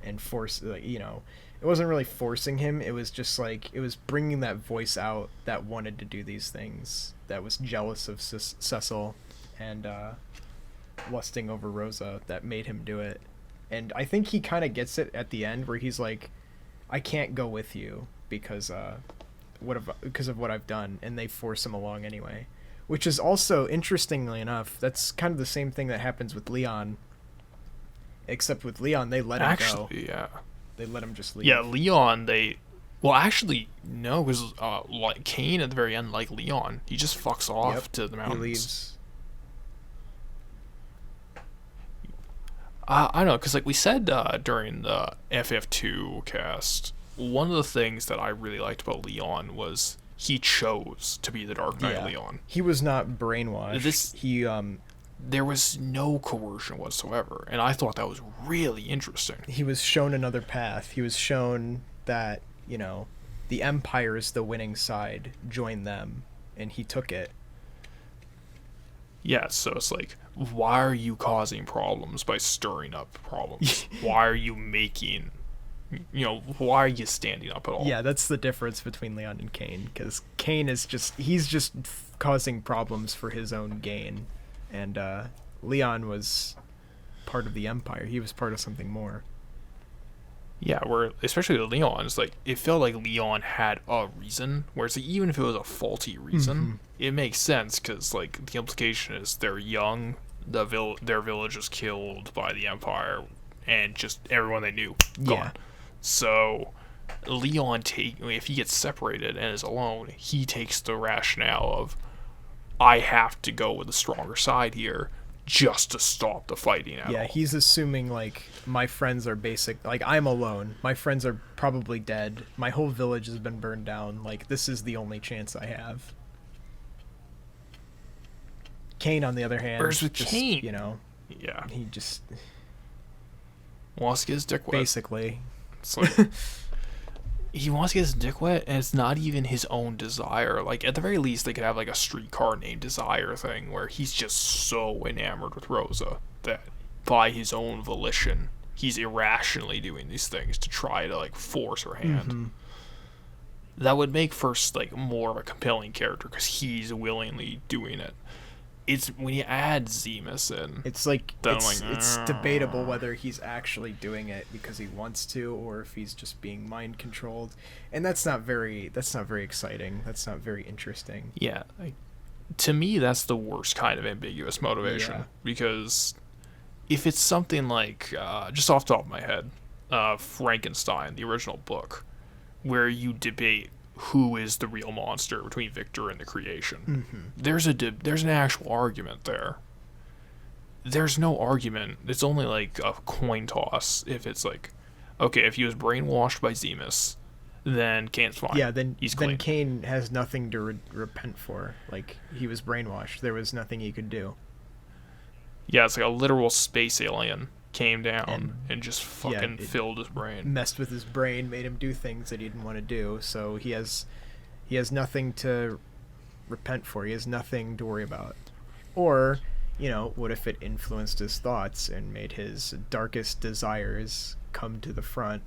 and it wasn't really forcing him. It was just like, it was bringing that voice out that wanted to do these things, that was jealous of Cecil and lusting over Rosa, that made him do it. And I think he kind of gets it at the end where he's like, I can't go with you because of what I've done, and they force him along anyway. Which is also, interestingly enough, that's kind of the same thing that happens with Leon. Except with Leon, they let him go. Actually, yeah. They let him just leave. Yeah, Leon, well, actually, no, because like Kane at the very end, like Leon, he just fucks off to the mountains. He leaves. I don't know, because like we said during the FF2 cast, one of the things that I really liked about Leon was he chose to be the Dark Knight Leon. He was not brainwashed. There was no coercion whatsoever, and I thought that was really interesting. He was shown another path. He was shown that, the Empire is the winning side. Join them, and he took it. Yeah, so it's like, why are you causing problems by stirring up problems? Why are you making, why are you standing up at all? Yeah, that's the difference between Leon and Kane, because Kane is he's just causing problems for his own gain, and Leon was part of the Empire. He was part of something more. Yeah, where especially Leon, it's like it felt like Leon had a reason. Whereas like, even if it was a faulty reason, it makes sense because like the implication is they're young, their village is killed by the Empire, and just everyone they knew gone. Yeah. So Leon if he gets separated and is alone, he takes the rationale of I have to go with the stronger side here just to stop the fighting at all. He's assuming like my friends are like I'm alone. My friends are probably dead. My whole village has been burned down. Like this is the only chance I have. Kane, on the other hand, whereas with Kane, he just wants to get his dick wet. Basically, it's like he wants to get his dick wet, and it's not even his own desire. Like, at the very least, they could have, like, a Streetcar Named Desire thing where he's just so enamored with Rosa that by his own volition, he's irrationally doing these things to try to, like, force her hand. That would make first, like, more of a compelling character because he's willingly doing it. It's when you add Zemus in, it's like it's debatable whether he's actually doing it because he wants to or if he's just being mind controlled, and that's not very exciting. That's not very interesting. Yeah, to me that's the worst kind of ambiguous motivation because if it's something like just off the top of my head, Frankenstein, the original book, where you debate who is the real monster between Victor and the creation. There's an actual argument there. There's no argument. It's only like a coin toss if it's like, okay, if he was brainwashed by Zemus, then Kane's fine. Yeah, then he's clean. Kane has nothing to repent for. Like, he was brainwashed. There was nothing he could do. Yeah, it's like a literal space alien came down and just fucking filled his brain. Messed with his brain, made him do things that he didn't want to do. So he has nothing to repent for. He has nothing to worry about. Or, what if it influenced his thoughts and made his darkest desires come to the front?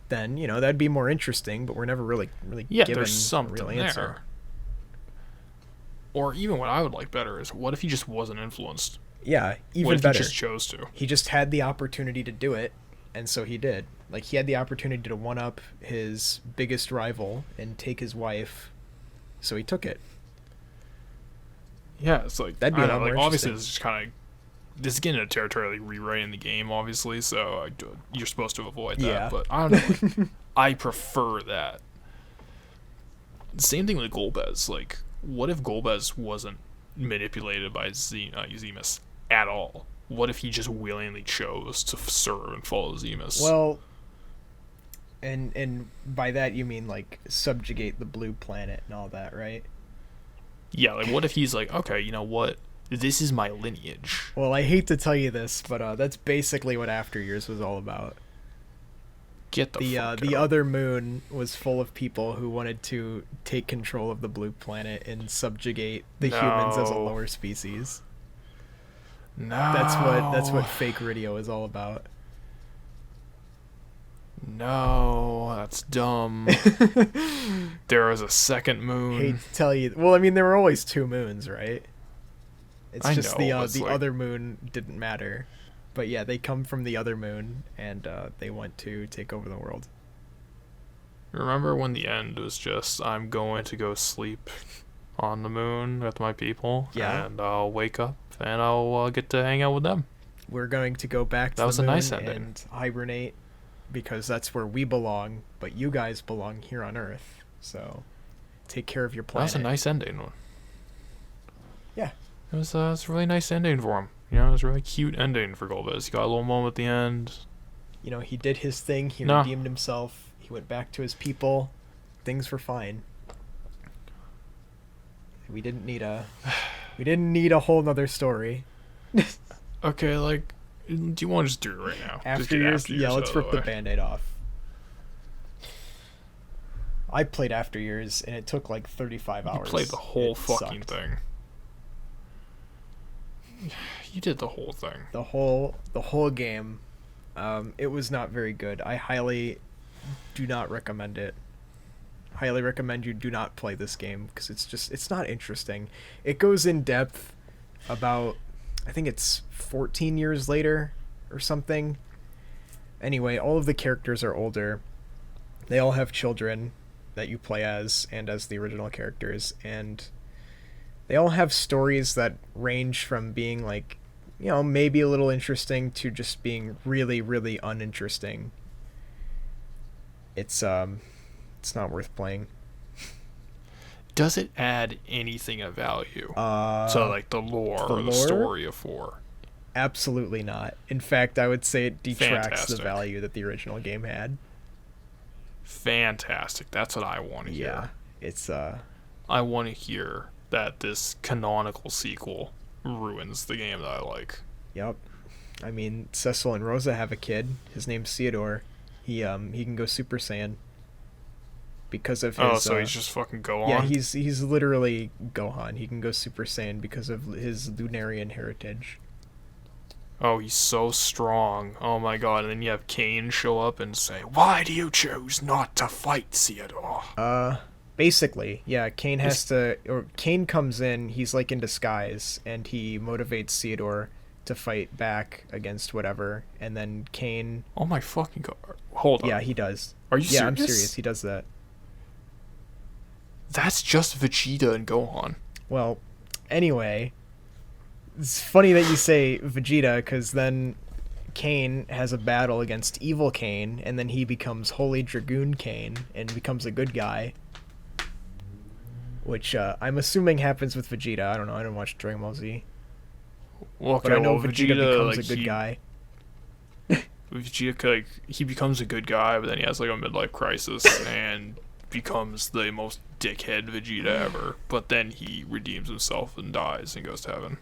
Then, that'd be more interesting, but we're never really given there's something a real answer. There. Or even what I would like better is, what if he just wasn't influenced? Yeah, even what if better. He just chose to. He just had the opportunity to do it, and so he did. Like, he had the opportunity to one-up his biggest rival and take his wife, so he took it. Yeah, it's like, that'd be a lot more obviously interesting. this is just kind of, this is getting into territory like rewriting the game, obviously, so you're supposed to avoid that. Yeah. But I don't know, like, I prefer that. Same thing with Golbez. Like, what if Golbez wasn't manipulated by Zemus at all? What if he just willingly chose to serve and follow Zemus? Well, and by that you mean, like, subjugate the blue planet and all that, right? Yeah, like, what if he's like, okay, you know what? This is my lineage. Well, I hate to tell you this, but that's basically what After Years was all about. Get the fuck The out. other moon was full of people who wanted to take control of the blue planet and subjugate the humans as a lower species. No. That's what fake radio is all about. No, that's dumb. There was a second moon. Hate to tell you. Well, I mean, there were always two moons, right? It's I just know, the like, other moon didn't matter. But yeah, they come from the other moon, and they want to take over the world. Remember when the end was just, I'm going to go sleep on the moon with my people, Yeah. and I'll wake up and I'll get to hang out with them. We're going to go back to That was the a moon nice ending. and hibernate, because that's where we belong, but you guys belong here on Earth. So take care of your That planet. was a nice ending. Yeah. It was a really nice ending for him. It was a really cute ending for Golbez. He got a little moment at the end. He did his thing. He No. redeemed himself. He went back to his people. Things were fine. We didn't need a whole nother story. Okay, like, do you want to just do it right now? Just After get Years, After Years yeah, out let's of rip the way. Band-Aid off. I played After Years, and it took like 35 You hours. played the whole It fucking sucked. thing. You did the whole thing. The whole game. It was not very good. I highly do not recommend it. Highly recommend you do not play this game, because it's not interesting. It goes in depth about, I think it's 14 years later or something. Anyway, all of the characters are older. They all have children that you play as, and as the original characters, and they all have stories that range from being like, maybe a little interesting to just being really, really uninteresting. It's not worth playing. Does it add anything of value to like the lore or the lore? story of 4? Absolutely not. In fact, I would say it detracts Fantastic. the value that the original game had. Fantastic. That's what I want to hear. Yeah, it's I want to hear that this canonical sequel ruins the game that I like. Yep. I mean, Cecil and Rosa have a kid. His name's Theodore. He can go Super Saiyan because of his. Oh, so he's just fucking Gohan? Yeah, he's literally Gohan. He can go Super Saiyan because of his Lunarian heritage. Oh, he's so strong. Oh my god. And then you have Kane show up and say, "Why do you choose not to fight, Theodore?" Basically, yeah, Kane Kane comes in, he's like in disguise, and he motivates Theodore to fight back against whatever, and then Kane... Oh my fucking god. Hold on. Yeah, he does. Are you Yeah, serious? I'm serious, he does that. That's just Vegeta and Gohan. Well, anyway, it's funny that you say Vegeta, because then Kane has a battle against evil Kane, and then he becomes Holy Dragoon Kane, and becomes a good guy. Which I'm assuming happens with Vegeta. I don't know, I don't watch Dragon Ball Z. Well, okay, But I know well, Vegeta becomes like, a good guy. Vegeta, like, he becomes a good guy, but then he has like a midlife crisis and becomes the most dickhead Vegeta ever. But then he redeems himself and dies and goes to heaven.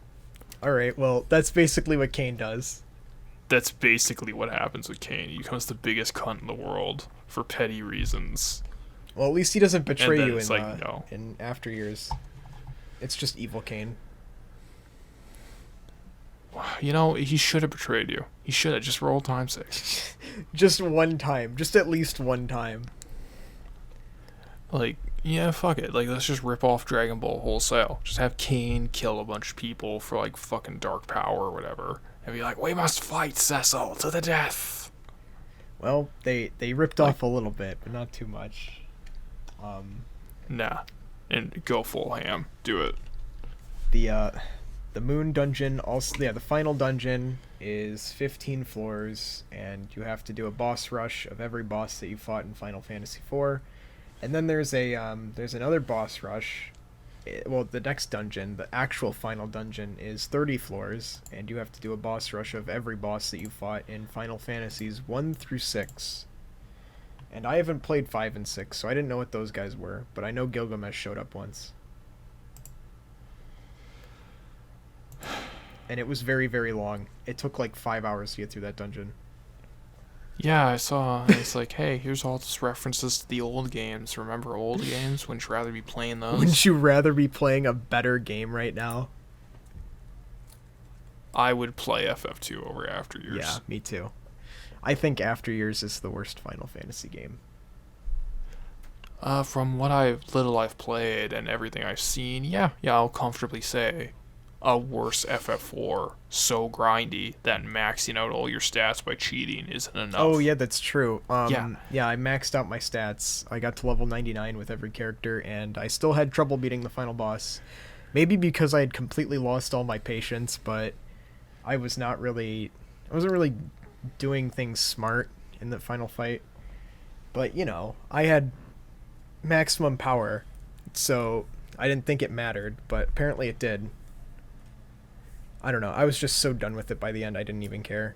Alright, well, that's basically what Kane does. That's basically what happens with Kane. He becomes the biggest cunt in the world for petty reasons. Well, at least he doesn't betray you no. in after years. It's just evil Kane. You know, he should have betrayed you. He should have, just for old time's sake. Just one time. Just at least one time. Like, yeah, fuck it. Like, let's just rip off Dragon Ball wholesale. Just have Kane kill a bunch of people for, like, fucking dark power or whatever. And be like, we must fight Cecil to the death. Well, they ripped off a little bit, but not too much. Nah. And go full ham. Do it. The moon dungeon also, yeah, the final dungeon is 15 floors, and you have to do a boss rush of every boss that you fought in Final Fantasy IV. And then there's another boss rush. Well, the next dungeon, the actual final dungeon, is 30 floors, and you have to do a boss rush of every boss that you fought in Final Fantasies 1 through 6. And I haven't played 5 and 6, so I didn't know what those guys were, but I know Gilgamesh showed up once. And it was very, very long. It took like 5 hours to get through that dungeon. Yeah, I saw. It's like, hey, here's all this references to the old games. Remember old games? Wouldn't you rather be playing those? Wouldn't you rather be playing a better game right now? I would play FF2 over After Years. Yeah, me too. I think After Years is the worst Final Fantasy game. From what little I've played and everything I've seen, yeah, I'll comfortably say a worse FF4, so grindy that maxing out all your stats by cheating isn't enough. Oh yeah, that's true. Yeah, I maxed out my stats. I got to level 99 with every character, and I still had trouble beating the final boss. Maybe because I had completely lost all my patience, but I wasn't really doing things smart in the final fight. But, you know, I had maximum power, so I didn't think it mattered, but apparently it did. I don't know. I was just so done with it by the end, I didn't even care.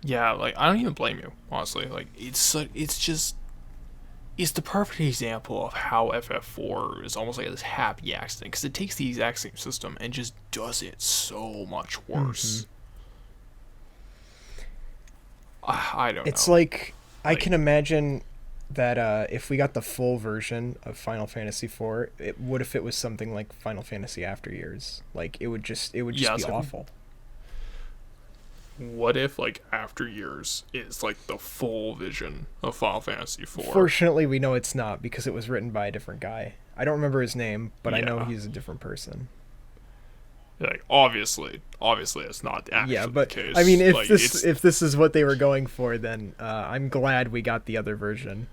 Yeah, like, I don't even blame you, honestly. Like, it's the perfect example of how FF4 is almost like this happy accident, because it takes the exact same system and just does it so much worse. I don't know. It's like, I can imagine that if we got the full version of Final Fantasy IV, what if it was something like Final Fantasy After Years? Like, it would just be awful. What if, like, After Years is, like, the full vision of Final Fantasy IV? Fortunately, we know it's not, because it was written by a different guy. I don't remember his name, but I know he's a different person. Like, obviously it's not actually the case. I mean, if like, this is what they were going for, then I'm glad we got the other version.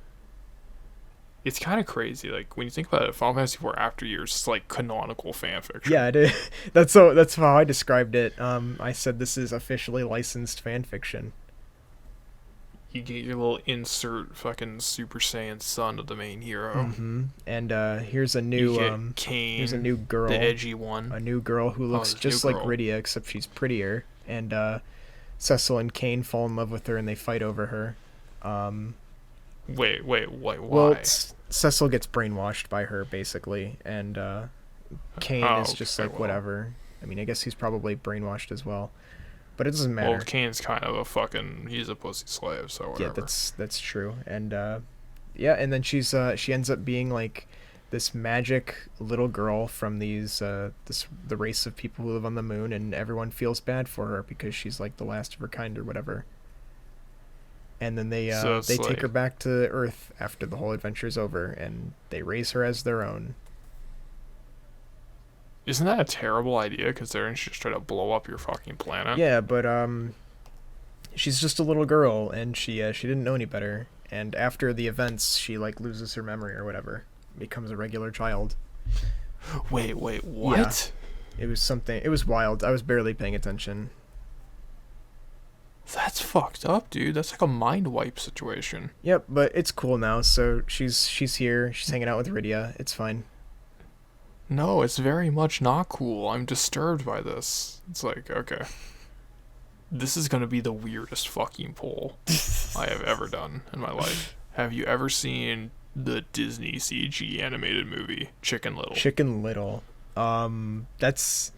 It's kind of crazy. Like, when you think about it, Final Fantasy IV After Years is like canonical fanfiction. Yeah, it is. That's how I described it. I said this is officially licensed fanfiction. You get your little insert fucking Super Saiyan son of the main hero. Mm-hmm. And here's a new Kane, here's a new girl, the edgy one. A new girl who looks just like Rydia, except she's prettier. And Cecil and Kane fall in love with her, and they fight over her. Wait, why? Well, Cecil gets brainwashed by her, basically, and Kane is just like, whatever. I mean, I guess he's probably brainwashed as well, but it doesn't matter. Well, Kane's kind of he's a pussy slave, so whatever. Yeah, that's true. And and then she ends up being like this magic little girl from the race of people who live on the moon, and everyone feels bad for her because she's like the last of her kind or whatever. And then they take her back to Earth after the whole adventure's over, and they raise her as their own. Isn't that a terrible idea? Because they're just trying to blow up your fucking planet. Yeah, but she's just a little girl, and she didn't know any better. And after the events, she like loses her memory or whatever, becomes a regular child. Wait, what? Yeah. It was wild. I was barely paying attention. That's fucked up, dude. That's like a mind wipe situation. Yep, but it's cool now. So she's here. She's hanging out with Rydia. It's fine. No, it's very much not cool. I'm disturbed by this. It's like, okay. This is gonna be the weirdest fucking poll I have ever done in my life. Have you ever seen the Disney CG animated movie Chicken Little? Chicken Little. That's.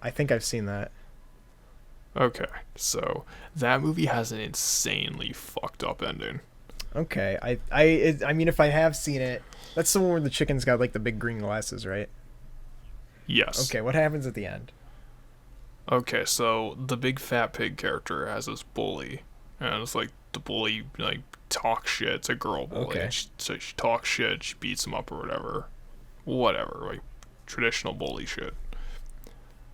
I think I've seen that. Okay, so that movie has an insanely fucked up ending. Okay, I mean, if I have seen it, that's the one where the chicken's got like the big green glasses, right? Yes. Okay, what happens at the end? Okay, so the big fat pig character has this bully, and it's like the bully like talks shit. It's a girl bully. Okay. So she talks shit. She beats him up or whatever, like traditional bully shit.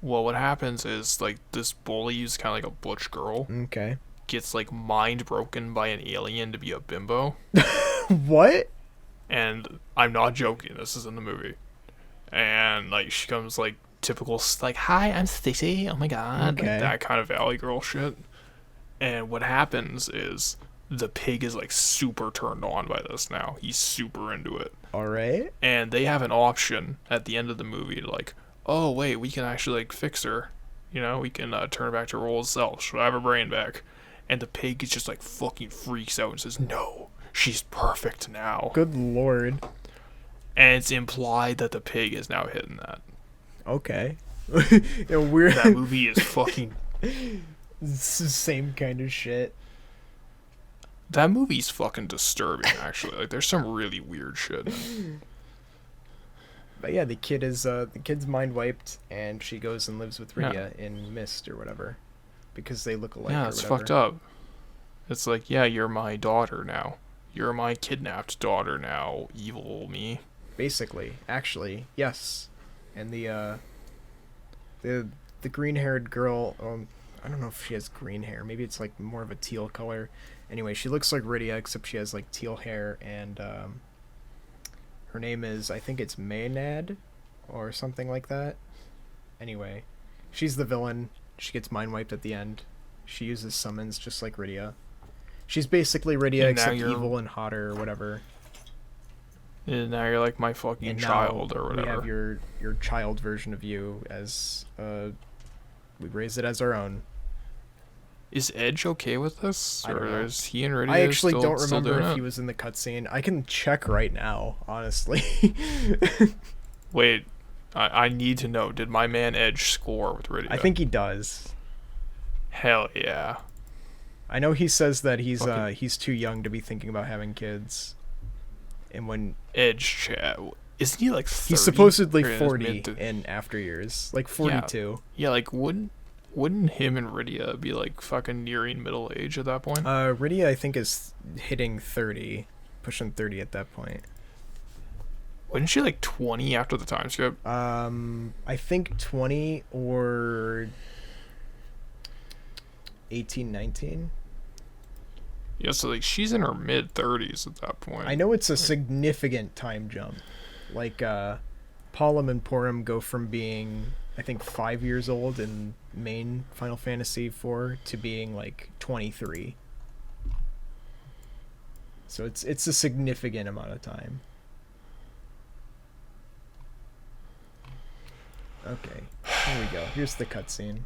Well, what happens is like this bully who's kind of like a butch girl Okay. gets like mind broken by an alien to be a bimbo, What? and I'm not joking. This is in the movie, and like she comes like typical like, "Hi, I'm Stacy. Oh my god," Okay. like that kind of Valley Girl shit. And what happens is the pig is like super turned on by this now. He's super into it. All right. And they have an option at the end of the movie to like, oh wait, we can actually like fix her. You know, we can turn her back to her old self. She'll have her brain back. And the pig is just like fucking freaks out and says, no, she's perfect now. Good lord. And it's implied that the pig is now hitting that. Okay. Yeah, weird. That movie is fucking... It's the same kind of shit. That movie's fucking disturbing, actually. Like, there's some really weird shit. But yeah, the kid's mind wiped, and she goes and lives with Rydia in Mist or whatever, because they look alike. Yeah, or it's whatever. fucked up. It's like, yeah, you're my daughter now. You're my kidnapped daughter now, evil me. Basically, actually, yes. And the green-haired girl, I don't know if she has green hair. Maybe it's like more of a teal color. Anyway, she looks like Rydia, except she has like teal hair, and her name is, I think it's Maynard, or something like that. Anyway, she's the villain. She gets mind wiped at the end. She uses summons just like Rydia. She's basically Rydia, And now except you're- evil and hotter or whatever. And now you're like my fucking And child now or we have whatever. your child version of you as we raise it as our own. Is Edge okay with this? I don't Or know. is he and Rydia I actually still, don't still remember doing if he it? was in the cutscene. I can check right now, honestly. Wait, I need to know. Did my man Edge score with Rydia? I think he does. Hell yeah. I know he says that Fucking- he's too young to be thinking about having kids. And when Edge chat. Isn't he like 30? he's supposedly Or in his 40 mid to- in after years, like 42. Yeah, like wouldn't him and Rydia be like fucking nearing middle age at that point? Rydia I think is hitting 30, pushing 30 at that point. Wasn't she like 20 after the time skip? I think 20 or 18, 19. Yeah, so like she's in her mid 30s at that point. I know it's a significant time jump. Like, Palom and Porum go from being, I think, 5 years old in main Final Fantasy IV to being, like, 23. So it's a significant amount of time. Okay, here we go. Here's the cutscene.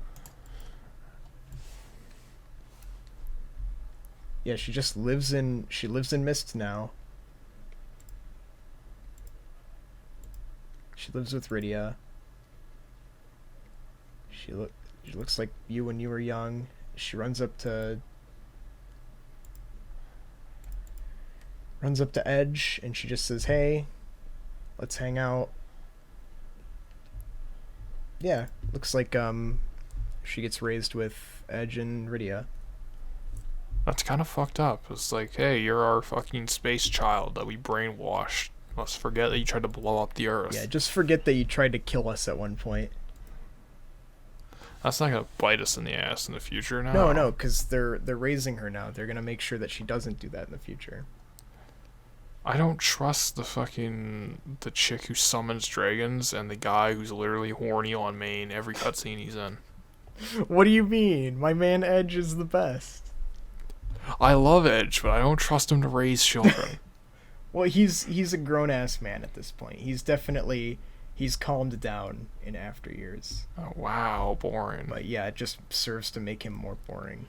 Yeah, she lives in Mist now. She lives with Rydia. She looks like you when you were young. She runs up to Edge and she just says, "Hey, let's hang out." Yeah, looks like she gets raised with Edge and Rydia. That's kind of fucked up. It's like, hey, you're our fucking space child that we brainwashed. Let's forget that you tried to blow up the Earth. Yeah, just forget that you tried to kill us at one point. That's not gonna bite us in the ass in the future now. No, because they're raising her now. They're gonna make sure that she doesn't do that in the future. I don't trust the chick who summons dragons and the guy who's literally horny on main every cutscene he's in. What do you mean? My man Edge is the best. I love Edge, but I don't trust him to raise children. Well, he's a grown ass man at this point. He's calmed down in After Years. Oh, wow, boring. But yeah, it just serves to make him more boring.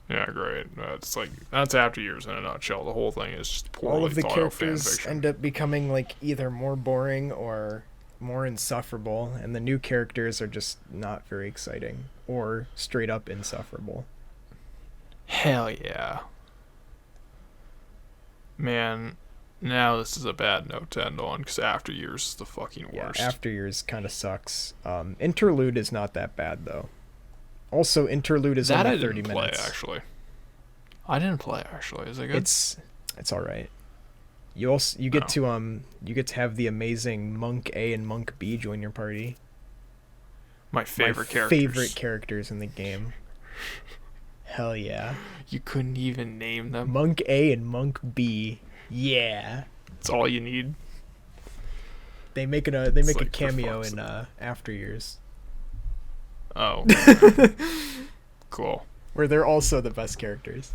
Yeah, great. That's After Years in a nutshell. The whole thing is just poorly All of the thought out characters fanfiction. end up becoming like either more boring or more insufferable, and the new characters are just not very exciting or straight up insufferable. Hell yeah. Man, now this is a bad note to end on, because After Years is the fucking worst. Yeah, After Years kind of sucks. Interlude is not that bad though. Also, Interlude is only 30 minutes. I didn't play actually. Is it good? It's all right. You get to have the amazing Monk A and Monk B join your party. My favorite characters in the game. Hell yeah. You couldn't even name them. Monk A and Monk B. Yeah. It's all you need. They make a cameo in After Years. Oh. Cool. Where they're also the best characters.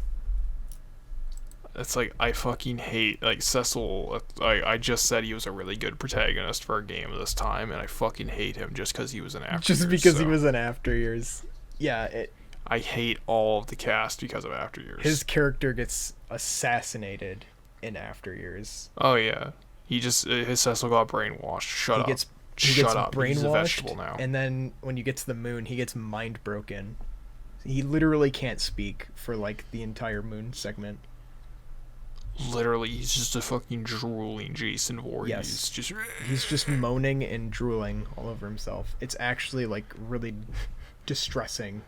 It's like, I fucking hate, like, Cecil. I just said he was a really good protagonist for a game of this time, and I fucking hate him just because he was an After Years. Just because he was an After Years. Yeah, I hate all of the cast because of After Years. His character gets assassinated in After Years. Oh, yeah. His Cecil got brainwashed. Shut up. He gets brainwashed, he's a vegetable now. And then when you get to the moon, he gets mind broken. He literally can't speak for like the entire moon segment. Literally, he's just a fucking drooling Jason Voorhees. Yes. He's just moaning and drooling all over himself. It's actually like really distressing.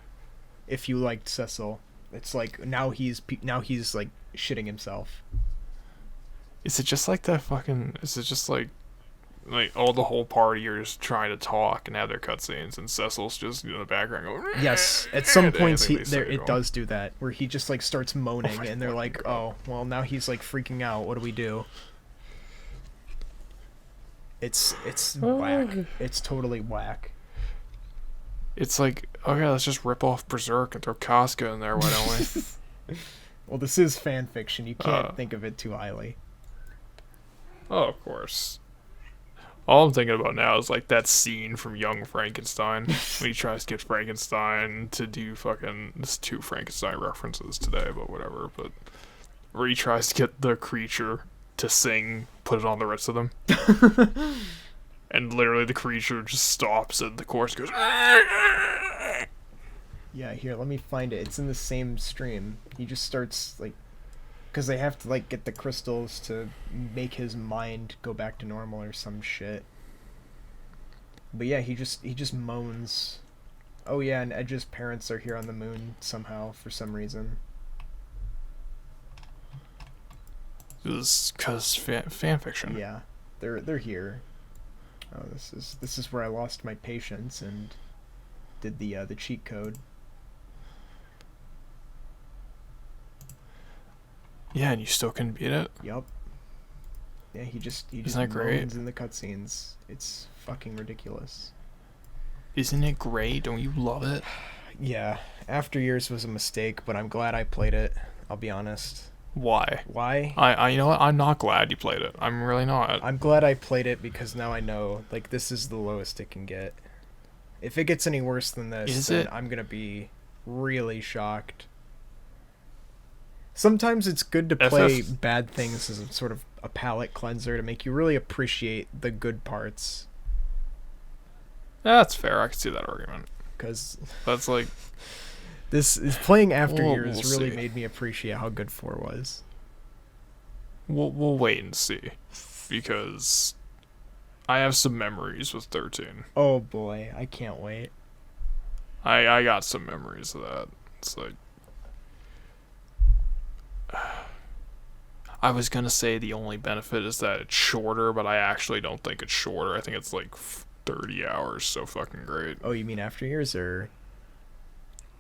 If you liked Cecil, it's like now he's like shitting himself. Is it just like that fucking? Is it just like all the whole party are just trying to talk and have their cutscenes, and Cecil's just in the background going? Yes, at some points it does do that, where he just like starts moaning, and they're like, "Oh, well now he's like freaking out. What do we do?" It's whack. It's totally whack. It's like, okay, let's just rip off Berserk and throw Casca in there, why don't we? Well, this is fan fiction. You can't think of it too highly. Oh, of course. All I'm thinking about now is like that scene from Young Frankenstein when he tries to get Frankenstein to do fucking... There's 2 Frankenstein references today, but whatever. But where he tries to get the creature to sing, put it on the rest of them. And literally the creature just stops and the chorus goes... Yeah, here, let me find it. It's in the same stream. He just starts like... Because they have to like get the crystals to make his mind go back to normal or some shit. But yeah, he just moans. Oh yeah, and Edge's parents are here on the moon somehow for some reason. It's because fan fiction. Yeah, they're here. Oh, this is where I lost my patience and did the cheat code. Yeah, and you still couldn't beat it? Yup. Yeah, he just Isn't that great? moans in the cutscenes. It's fucking ridiculous. Isn't it great? Don't you love it? Yeah, After Years was a mistake, but I'm glad I played it. I'll be honest. Why? Why? I you know what? I'm not glad you played it. I'm really not. I'm glad I played it because now I know, like, this is the lowest it can get. If it gets any worse than this, then I'm gonna be really shocked. Sometimes it's good to play bad things as a sort of a palate cleanser to make you really appreciate the good parts. That's fair. I can see that argument. Because that's like... This is playing After Years we'll really see. made me appreciate how good 4 was. We'll wait and see. Because I have some memories with 13. Oh boy, I can't wait. I got some memories of that. It's like... I was gonna say the only benefit is that it's shorter, but I actually don't think it's shorter. I think it's like 30 hours, so fucking great. Oh, you mean After Years, or...?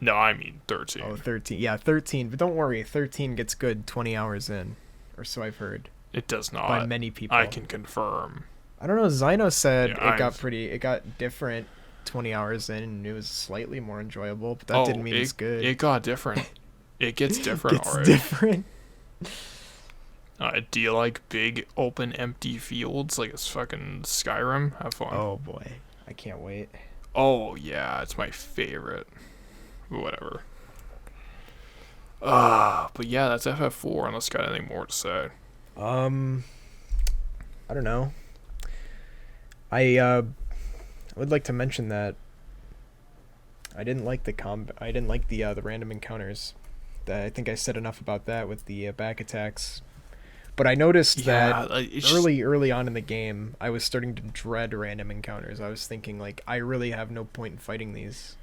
No, I mean 13. Oh, 13. Yeah, 13. But don't worry, 13 gets good 20 hours in. Or so I've heard. It does not. By many people. I can confirm. I don't know, Zyno said Yeah, it got different 20 hours in, and it was slightly more enjoyable, but that didn't mean it's good. It got different. It gets different, It's alright. different. Do you like big, open, empty fields like it's fucking Skyrim? Have fun. Oh boy, I can't wait. Oh, yeah, it's my favorite. Whatever. But yeah, that's FF4, unless you got anything more to say. I don't know. I would like to mention that I didn't like the random encounters. I think I said enough about that with the back attacks. But I noticed that early on in the game, I was starting to dread random encounters. I was thinking, like, I really have no point in fighting these.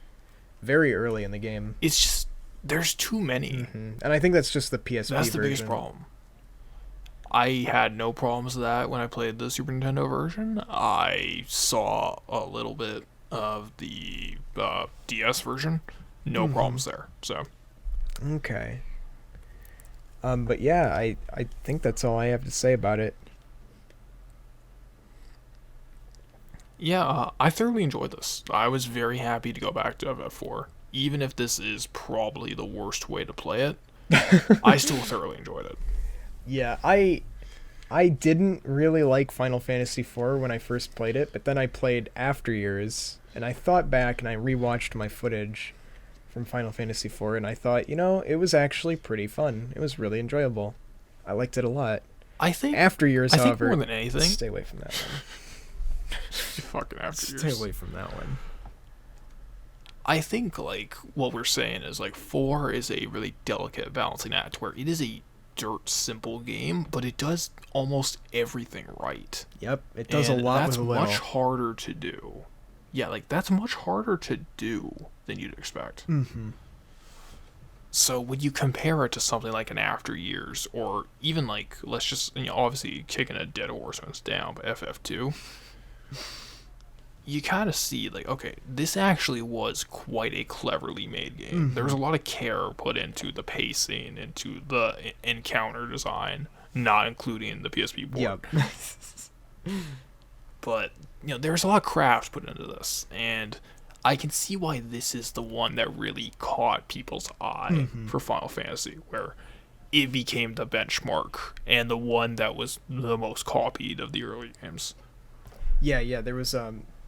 Very early in the game. It's just, there's too many. Mm-hmm. And I think that's just the PSP version. That's the biggest problem. I had no problems with that when I played the Super Nintendo version. I saw a little bit of the DS version. No problems there. So. Okay. But yeah, I think that's all I have to say about it. Yeah, I thoroughly enjoyed this. I was very happy to go back to FF4. Even if this is probably the worst way to play it, I still thoroughly enjoyed it. Yeah, I didn't really like Final Fantasy IV when I first played it, but then I played After Years, and I thought back and I rewatched my footage from Final Fantasy IV, and I thought, it was actually pretty fun. It was really enjoyable. I liked it a lot. I think After Years, however, more than anything, stay away from that one. Fucking After Years. Stay away from that one. I think, like, what we're saying is, like, 4 is a really delicate balancing act where it is a dirt simple game, but it does almost everything right. Yep, it does a lot with a little. That's much harder to do. Yeah, like, that's much harder to do than you'd expect. Mm-hmm. So when you compare it to something like an After Years, or even, like, let's just, obviously kicking a dead horse when it's down, but FF2, you kind of see, like, okay, this actually was quite a cleverly made game. Mm-hmm. There was a lot of care put into the pacing, into the encounter design, not including the PSP board. Yep. But, there's a lot of craft put into this, and I can see why this is the one that really caught people's eye for Final Fantasy, where it became the benchmark and the one that was the most copied of the early games. Yeah, there was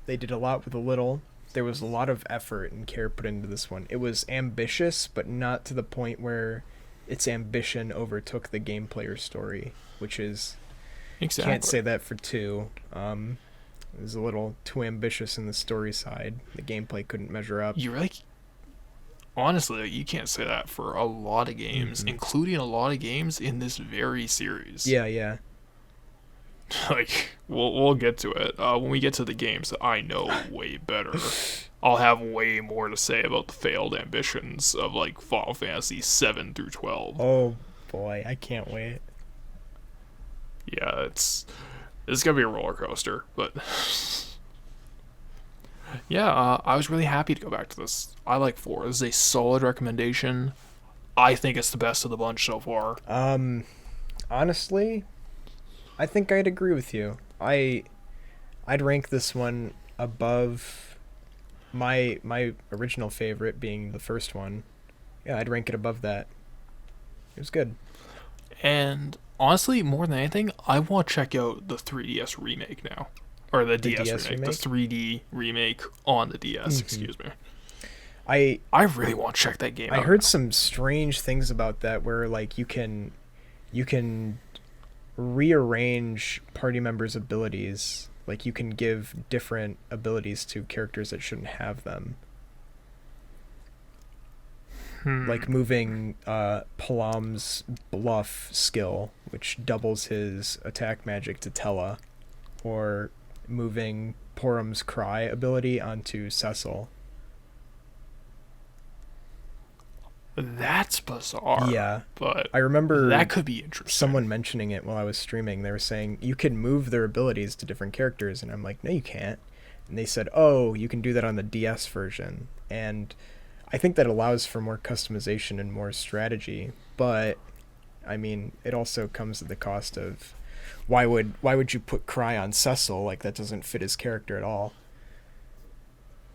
they did a lot with a little. There was a lot of effort and care put into this one. It was ambitious, but not to the point where its ambition overtook the gameplay or story, which is Exactly. Can't say that for 2. It was a little too ambitious in the story side. The gameplay couldn't measure up. Honestly, you can't say that for a lot of games, including a lot of games in this very series. Yeah. Like, we'll get to it. When we get to the games that I know way better, I'll have way more to say about the failed ambitions of, like, Final Fantasy 7 through 12. Oh boy, I can't wait. Yeah, it's gonna be a roller coaster, but yeah, I was really happy to go back to this. I like 4. This is a solid recommendation. I think it's the best of the bunch so far. Honestly, I think I'd agree with you. I'd rank this one above my original favorite being the first one. Yeah, I'd rank it above that. It was good. And honestly, more than anything, I want to check out the 3DS remake now. Or the DS remake. The 3D remake on the DS, excuse me. I really want to check that game out. I heard some strange things about that where, like, you can rearrange party members' abilities. Like, you can give different abilities to characters that shouldn't have them. Like moving Palam's bluff skill, which doubles his attack magic to Tella, or moving Porum's cry ability onto Cecil. That's bizarre. Yeah, but I remember that could be interesting. Someone mentioning it while I was streaming. They were saying you can move their abilities to different characters, and I'm like, no, you can't. And they said, oh, you can do that on the DS version, and I think that allows for more customization and more strategy, but I mean, it also comes at the cost of why would you put Cry on Cecil? Like, that doesn't fit his character at all.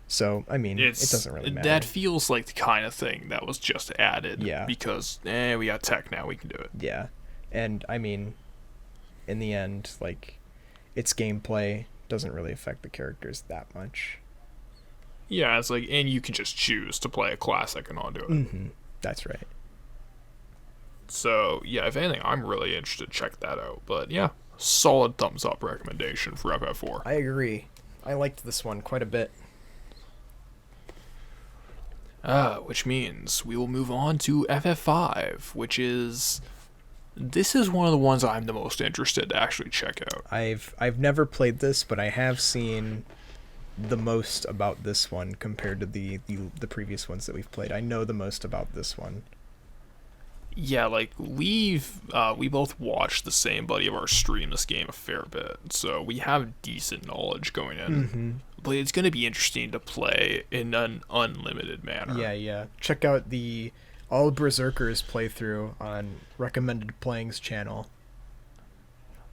So, I mean, it doesn't really matter. That feels like the kind of thing that was just added. Yeah. Because, we got tech now, we can do it. Yeah. And I mean, in the end, like, its gameplay doesn't really affect the characters that much. Yeah, it's like, and you can just choose to play a classic and all do it. Mm-hmm. That's right. So, yeah, if anything, I'm really interested to check that out. But yeah, solid thumbs up recommendation for FF4. I agree. I liked this one quite a bit. Which means we will move on to FF5, which is... This is one of the ones I'm the most interested to actually check out. I've never played this, but I have seen the most about this one compared to the previous ones that we've played. I know the most about this one. Yeah, like, we both watched the same buddy of ours stream this game a fair bit, so we have decent knowledge going in. Mm-hmm. But it's going to be interesting to play in an unlimited manner. Yeah. Check out the All Berserkers playthrough on Recommended Playing's channel.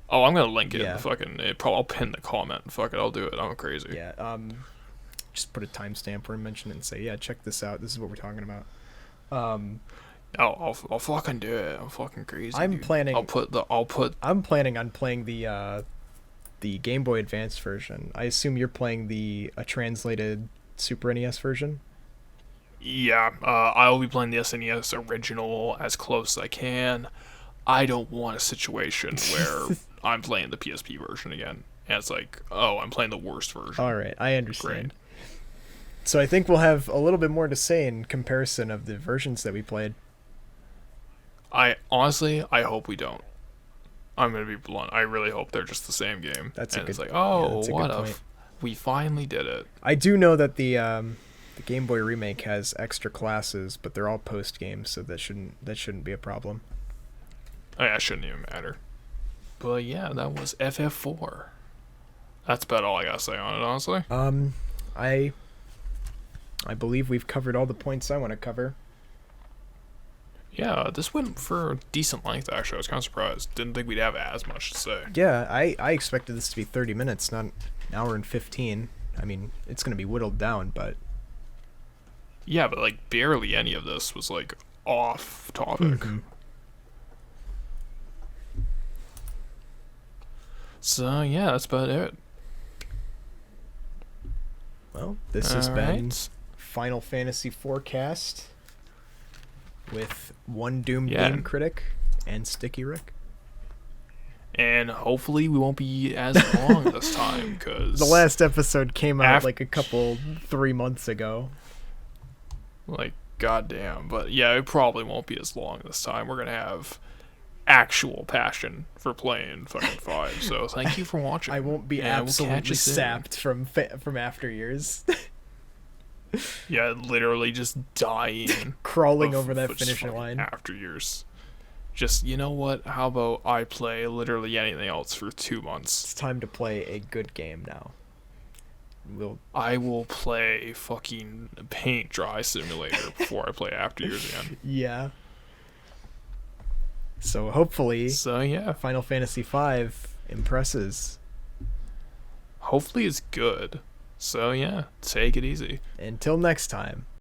Oh, I'm going to link it in Yeah. the fucking... I'll pin the comment. Fuck it, I'll do it. I'm crazy. Yeah, just put a timestamp or mention it and say, yeah, check this out. This is what we're talking about. I'll fucking do it. I'm fucking crazy. I'm dude. planning- I'm planning on playing the Game Boy Advance version. I assume you're playing a translated Super NES version? Yeah, I'll be playing the SNES original as close as I can. I don't want a situation where I'm playing the PSP version again. And it's like, oh, I'm playing the worst version. All right, I understand. Great. So I think we'll have a little bit more to say in comparison of the versions that we played. I hope we don't. I'm gonna be blunt. I really hope they're just the same game. It's like, oh, that's a what good if we finally did it? I do know that the Game Boy remake has extra classes, but they're all post games, so that shouldn't be a problem. Oh, yeah, it shouldn't even matter. But yeah, that was FF4. That's about all I gotta say on it, honestly. I believe we've covered all the points I want to cover. Yeah, this went for a decent length, actually. I was kind of surprised. Didn't think we'd have as much to say. Yeah, I expected this to be 30 minutes, not an hour and 15. I mean, it's going to be whittled down, but... Yeah, but, like, barely any of this was, like, off topic. Mm-hmm. So, yeah, that's about it. Well, this has been Alright. Final Fantasy Forecast with one Doom Yeah. Game Critic and Sticky Rick. And hopefully we won't be as long this time, because... The last episode came out like a couple 3 months ago. Like, goddamn. But yeah, it probably won't be as long this time. We're going to have actual passion for playing fucking 5. So thank you for watching. I won't be And we'll catch absolutely you soon. sapped from after years. Yeah, literally just dying. Crawling of over that just finish fucking line. after years. Just, you know what? How about I play literally anything else for 2 months? It's time to play a good game now. I will play fucking Paint Dry Simulator before I play After Years again. Yeah. So hopefully So yeah, Final Fantasy V impresses. hopefully it's good. So yeah, take it easy. Until next time.